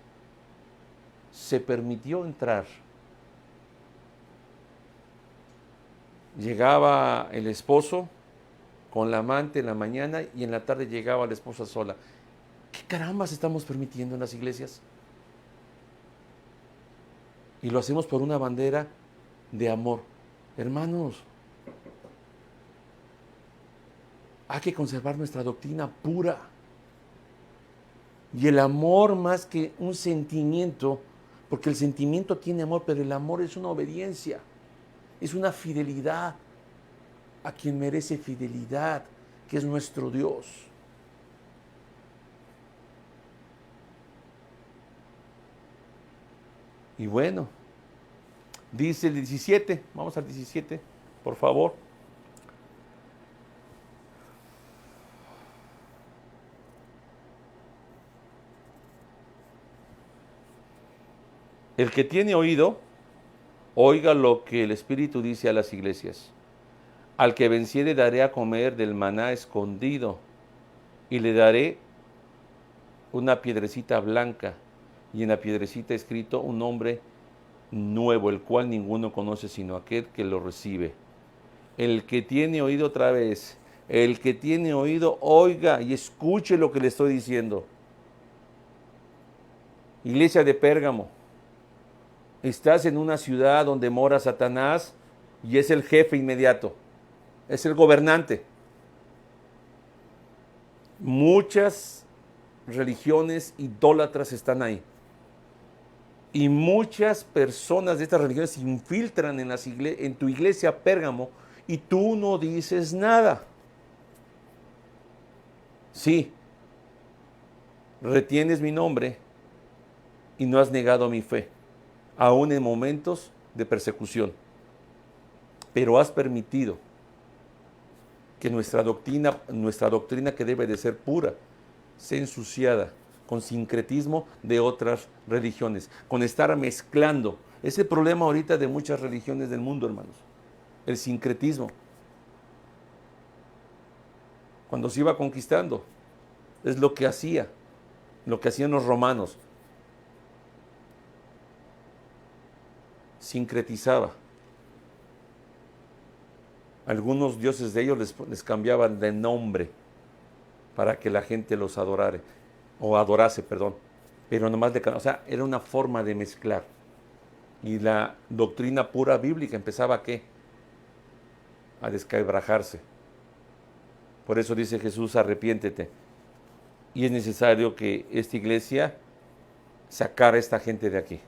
Se permitió entrar. Llegaba el esposo con la amante en la mañana y en la tarde llegaba la esposa sola. ¿Qué carambas estamos permitiendo en las iglesias? Y lo hacemos por una bandera de amor. Hermanos, hay que conservar nuestra doctrina pura. Y el amor más que un sentimiento, porque el sentimiento tiene amor, pero el amor es una obediencia, es una fidelidad a quien merece fidelidad, que es nuestro Dios. Y bueno, dice el 17, vamos al 17, por favor. El que tiene oído, oiga lo que el Espíritu dice a las iglesias. Al que venciere daré a comer del maná escondido y le daré una piedrecita blanca y en la piedrecita escrito un nombre nuevo, el cual ninguno conoce sino aquel que lo recibe. El que tiene oído, otra vez, el que tiene oído, oiga y escuche lo que le estoy diciendo. Iglesia de Pérgamo, estás en una ciudad donde mora Satanás y es el jefe inmediato, es el gobernante. Muchas religiones idólatras están ahí. Y muchas personas de estas religiones se infiltran en tu iglesia Pérgamo y tú no dices nada. Sí, retienes mi nombre y no has negado mi fe, aún en momentos de persecución. Pero has permitido que nuestra doctrina que debe de ser pura, sea ensuciada con sincretismo de otras religiones, con estar mezclando. Es el problema ahorita de muchas religiones del mundo, hermanos, el sincretismo. Cuando se iba conquistando, es lo que hacían los romanos. Sincretizaba. Algunos dioses de ellos les cambiaban de nombre para que la gente los adorase, pero nomás era una forma de mezclar. Y la doctrina pura bíblica empezaba ¿a qué? A desquebrajarse. Por eso dice Jesús, arrepiéntete. Y es necesario que esta iglesia sacara a esta gente de aquí.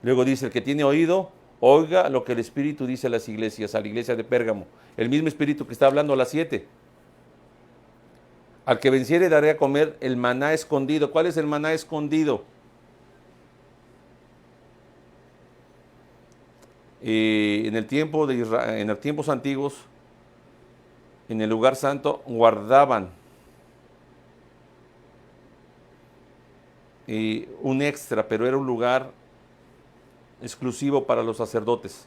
Luego dice, el que tiene oído, oiga lo que el Espíritu dice a las iglesias, a la iglesia de Pérgamo. El mismo Espíritu que está hablando a las 7. Al que venciere daré a comer el maná escondido. ¿Cuál es el maná escondido? En el tiempo de Israel, en los tiempos antiguos, en el lugar santo guardaban un extra, pero era un lugar exclusivo para los sacerdotes.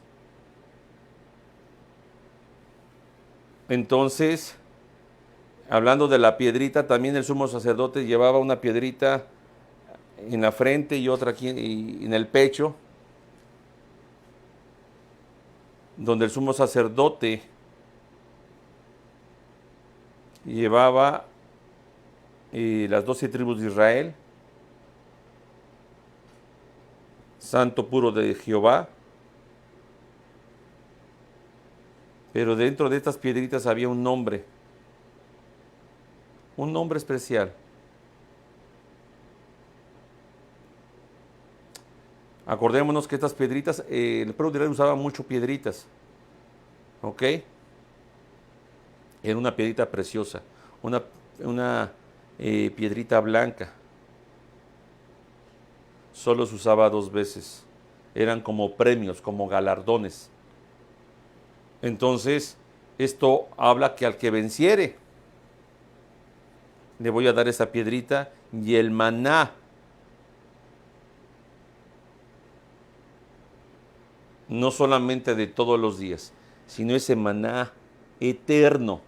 Entonces, hablando de la piedrita, también el sumo sacerdote llevaba una piedrita en la frente y otra aquí en el pecho, donde el sumo sacerdote llevaba las 12 tribus de Israel, santo puro de Jehová. Pero dentro de estas piedritas había un nombre especial. Acordémonos que estas piedritas, el pueblo de Israel usaba mucho piedritas, ¿ok? Era una piedrita preciosa, una piedrita blanca. Solo se usaba 2 veces. Eran como premios, como galardones. Entonces, esto habla que al que venciere, le voy a dar esa piedrita y el maná. No solamente de todos los días, sino ese maná eterno.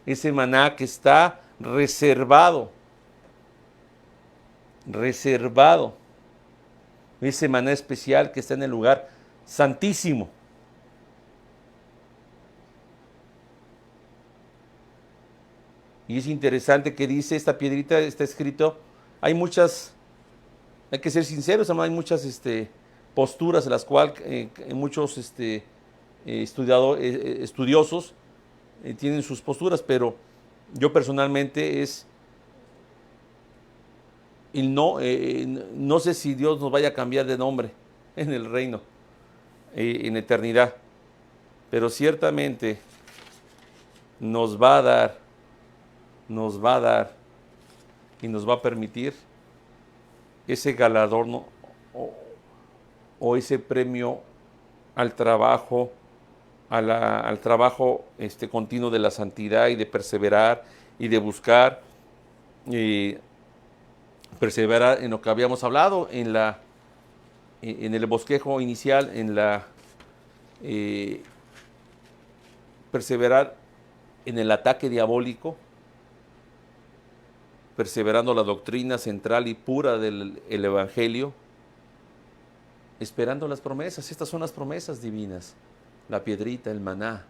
Ese maná que está reservado. Ese maná especial que está en el lugar santísimo. Y es interesante que dice esta piedrita, está escrito, hay que ser sinceros, hay muchas posturas en las cuales muchos estudiosos tienen sus posturas, pero yo personalmente no sé si Dios nos vaya a cambiar de nombre en el reino, en eternidad, pero ciertamente nos va a dar y nos va a permitir ese galardón o ese premio al trabajo, al trabajo continuo de la santidad y de perseverar y de buscar y perseverar en lo que habíamos hablado en el bosquejo inicial, perseverar en el ataque diabólico, perseverando la doctrina central y pura del Evangelio, esperando las promesas. Estas son las promesas divinas, la piedrita, el maná.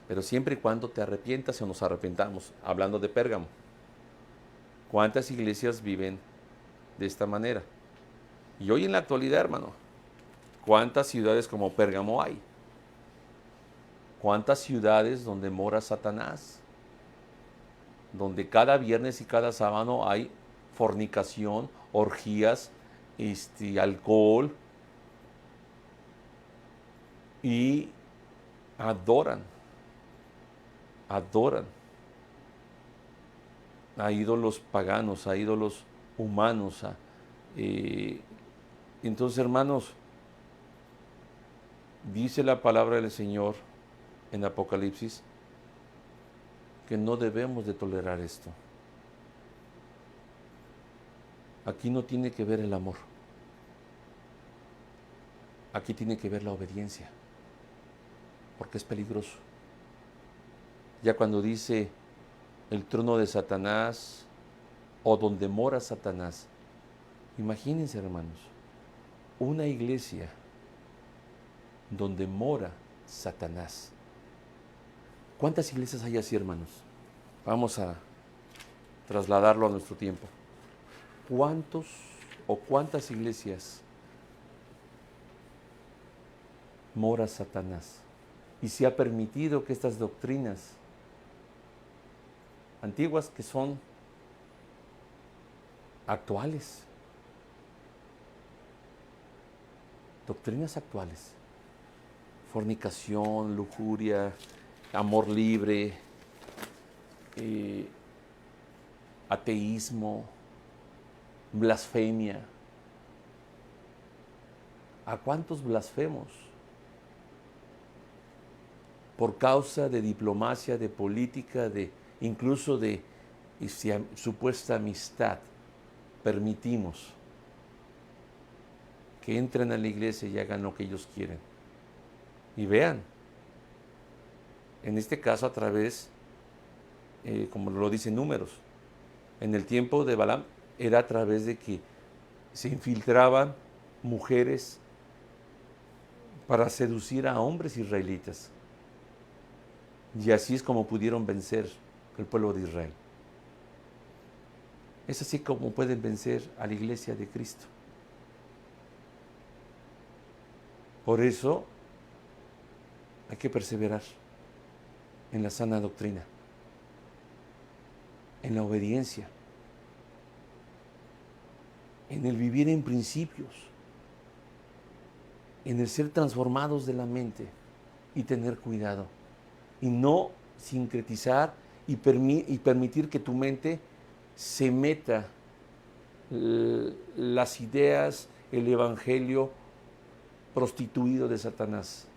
Pero siempre y cuando te arrepientas o nos arrepentamos, hablando de Pérgamo. ¿Cuántas iglesias viven de esta manera? Y hoy en la actualidad, hermano, ¿cuántas ciudades como Pérgamo hay? ¿Cuántas ciudades donde mora Satanás? Donde cada viernes y cada sábado hay fornicación, orgías, alcohol, y adoran a ídolos paganos, a ídolos humanos. Entonces, hermanos, dice la palabra del Señor en Apocalipsis que no debemos de tolerar esto. Aquí no tiene que ver el amor. Aquí tiene que ver la obediencia, porque es peligroso. Ya cuando dice el trono de Satanás o donde mora Satanás, imagínense, hermanos, una iglesia donde mora Satanás. ¿Cuántas iglesias hay así, hermanos? Vamos a trasladarlo a nuestro tiempo. ¿Cuántos o cuántas iglesias mora Satanás? y se ha permitido que estas doctrinas antiguas, que son actuales, doctrinas actuales, fornicación, lujuria, amor libre, ateísmo, blasfemia. ¿A cuántos blasfemos? Por causa de diplomacia, de política, incluso de supuesta amistad, permitimos que entren a la iglesia y hagan lo que ellos quieren. Y vean, en este caso a través, como lo dicen Números, en el tiempo de Balaam era a través de que se infiltraban mujeres para seducir a hombres israelitas. Y así es como pudieron vencer el pueblo de Israel. Es así como pueden vencer a la iglesia de Cristo. Por eso hay que perseverar en la sana doctrina, en la obediencia, en el vivir en principios, en el ser transformados de la mente y tener cuidado. Y no sincretizar y permitir que tu mente se meta las ideas, el evangelio prostituido de Satanás.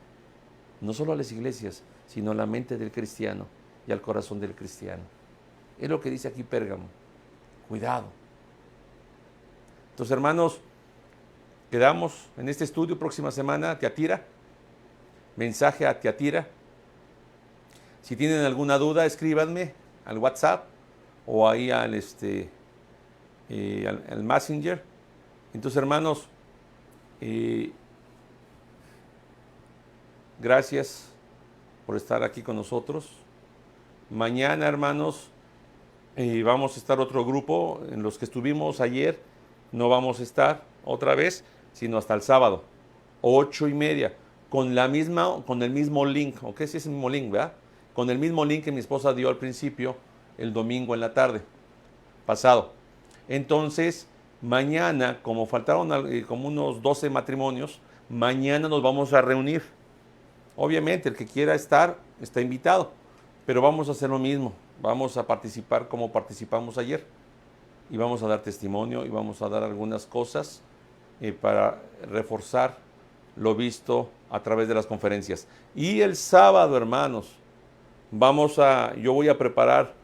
No solo a las iglesias, sino a la mente del cristiano y al corazón del cristiano. Es lo que dice aquí Pérgamo. Cuidado. Entonces, hermanos, quedamos en este estudio próxima semana, Tiatira. Mensaje a Tiatira. Si tienen alguna duda, escríbanme al WhatsApp o ahí al Messenger. Entonces, hermanos, gracias por estar aquí con nosotros. Mañana, hermanos, vamos a estar otro grupo. En los que estuvimos ayer, no vamos a estar otra vez, sino hasta el sábado, 8:30, con el mismo link. ¿Ok? Sí es el mismo link, ¿verdad? Con el mismo link que mi esposa dio al principio, el domingo en la tarde pasado. Entonces, mañana, como faltaron como unos 12 matrimonios, mañana nos vamos a reunir. Obviamente, el que quiera estar, está invitado, pero vamos a hacer lo mismo. Vamos a participar como participamos ayer y vamos a dar testimonio y vamos a dar algunas cosas para reforzar lo visto a través de las conferencias. Y el sábado, hermanos, yo voy a preparar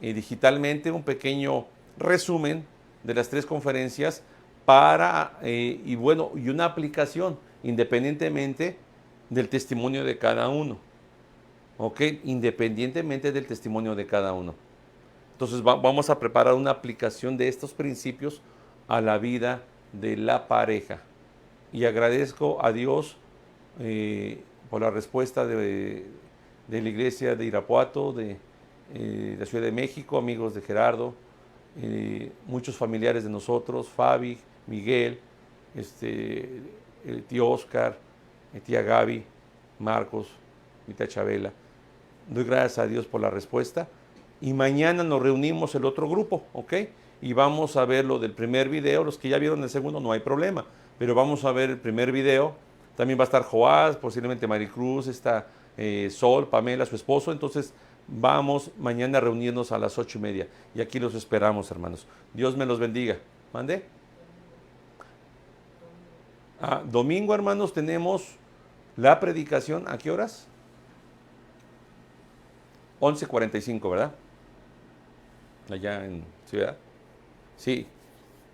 digitalmente un pequeño resumen de las 3 conferencias y una aplicación independientemente del testimonio de cada uno. ¿Ok? Independientemente del testimonio de cada uno. Entonces vamos a preparar una aplicación de estos principios a la vida de la pareja. Y agradezco a Dios por la respuesta de la iglesia de Irapuato, de la Ciudad de México, amigos de Gerardo, muchos familiares de nosotros, Fabi, Miguel, el tío Oscar, mi tía Gaby, Marcos, mi tía Chabela. Doy gracias a Dios por la respuesta. Y mañana nos reunimos el otro grupo, ¿ok? Y vamos a ver lo del primer video. Los que ya vieron el segundo no hay problema, pero vamos a ver el primer video. También va a estar Joás, posiblemente Maricruz, está Sol, Pamela, su esposo. Entonces vamos mañana a reunirnos a las 8:30. Y aquí los esperamos, hermanos. Dios me los bendiga. ¿Mande? Domingo, hermanos, tenemos la predicación. ¿A qué horas? 11:45, ¿verdad? Allá en Ciudad. Sí.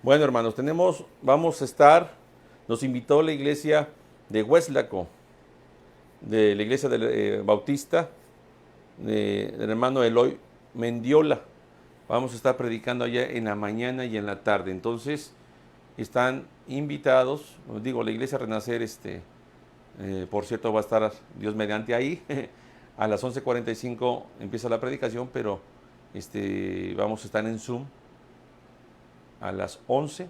Bueno, hermanos, vamos a estar, nos invitó la iglesia de Hueslaco, de la iglesia bautista, del hermano Eloy Mendiola. Vamos a estar predicando allá en la mañana y en la tarde. Entonces, están invitados. Digo, la iglesia Renacer, por cierto, va a estar Dios mediante ahí. A las 11:45 empieza la predicación, pero vamos a estar en Zoom a las 11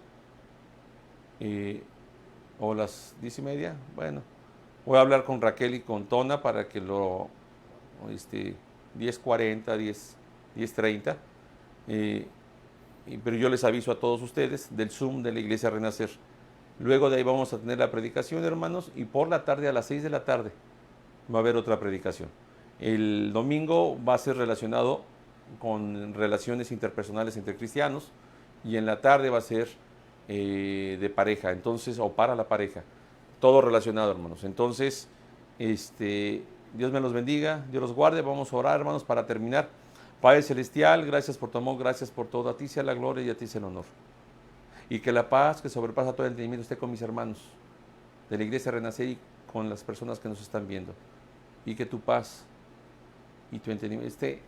o las 10:30, bueno, Voy a hablar con Raquel y con Tona para que 10:40, 10:30. Pero yo les aviso a todos ustedes del Zoom de la Iglesia Renacer. Luego de ahí vamos a tener la predicación, hermanos, y por la tarde, a las 6 de la tarde, va a haber otra predicación. El domingo va a ser relacionado con relaciones interpersonales entre cristianos, y en la tarde va a ser de pareja, entonces, o para la pareja. Todo relacionado, hermanos. Entonces, Dios me los bendiga, Dios los guarde. Vamos a orar, hermanos, para terminar. Padre Celestial, gracias por tu amor, gracias por todo. A ti sea la gloria y a ti sea el honor. Y que la paz que sobrepasa todo el entendimiento esté con mis hermanos de la Iglesia Renacer y con las personas que nos están viendo. Y que tu paz y tu entendimiento esté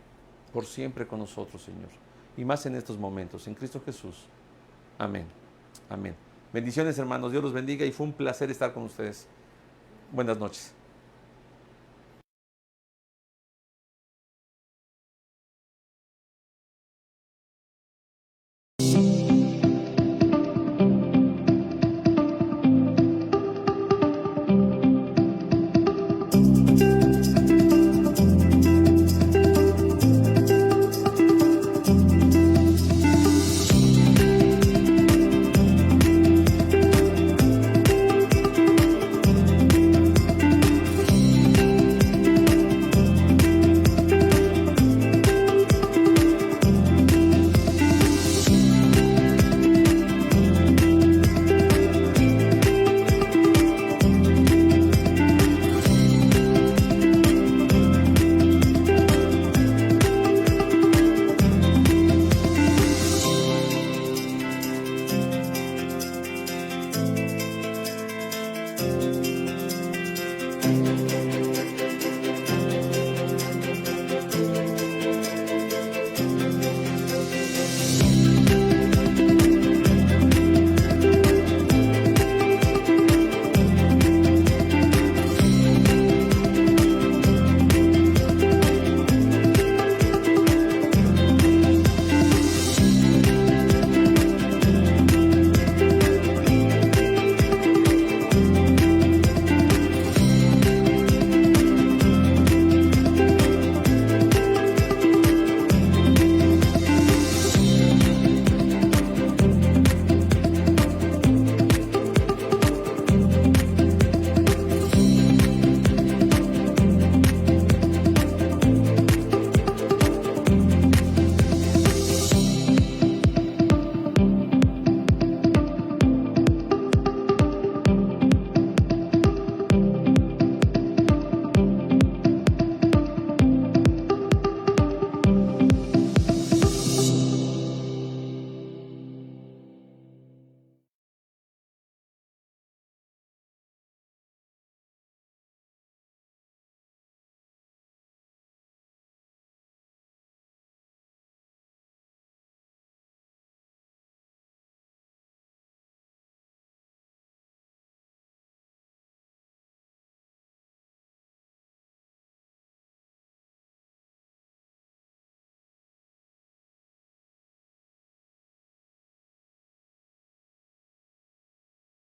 por siempre con nosotros, Señor. Y más en estos momentos, en Cristo Jesús. Amén. Amén. Bendiciones, hermanos. Dios los bendiga y fue un placer estar con ustedes. Buenas noches.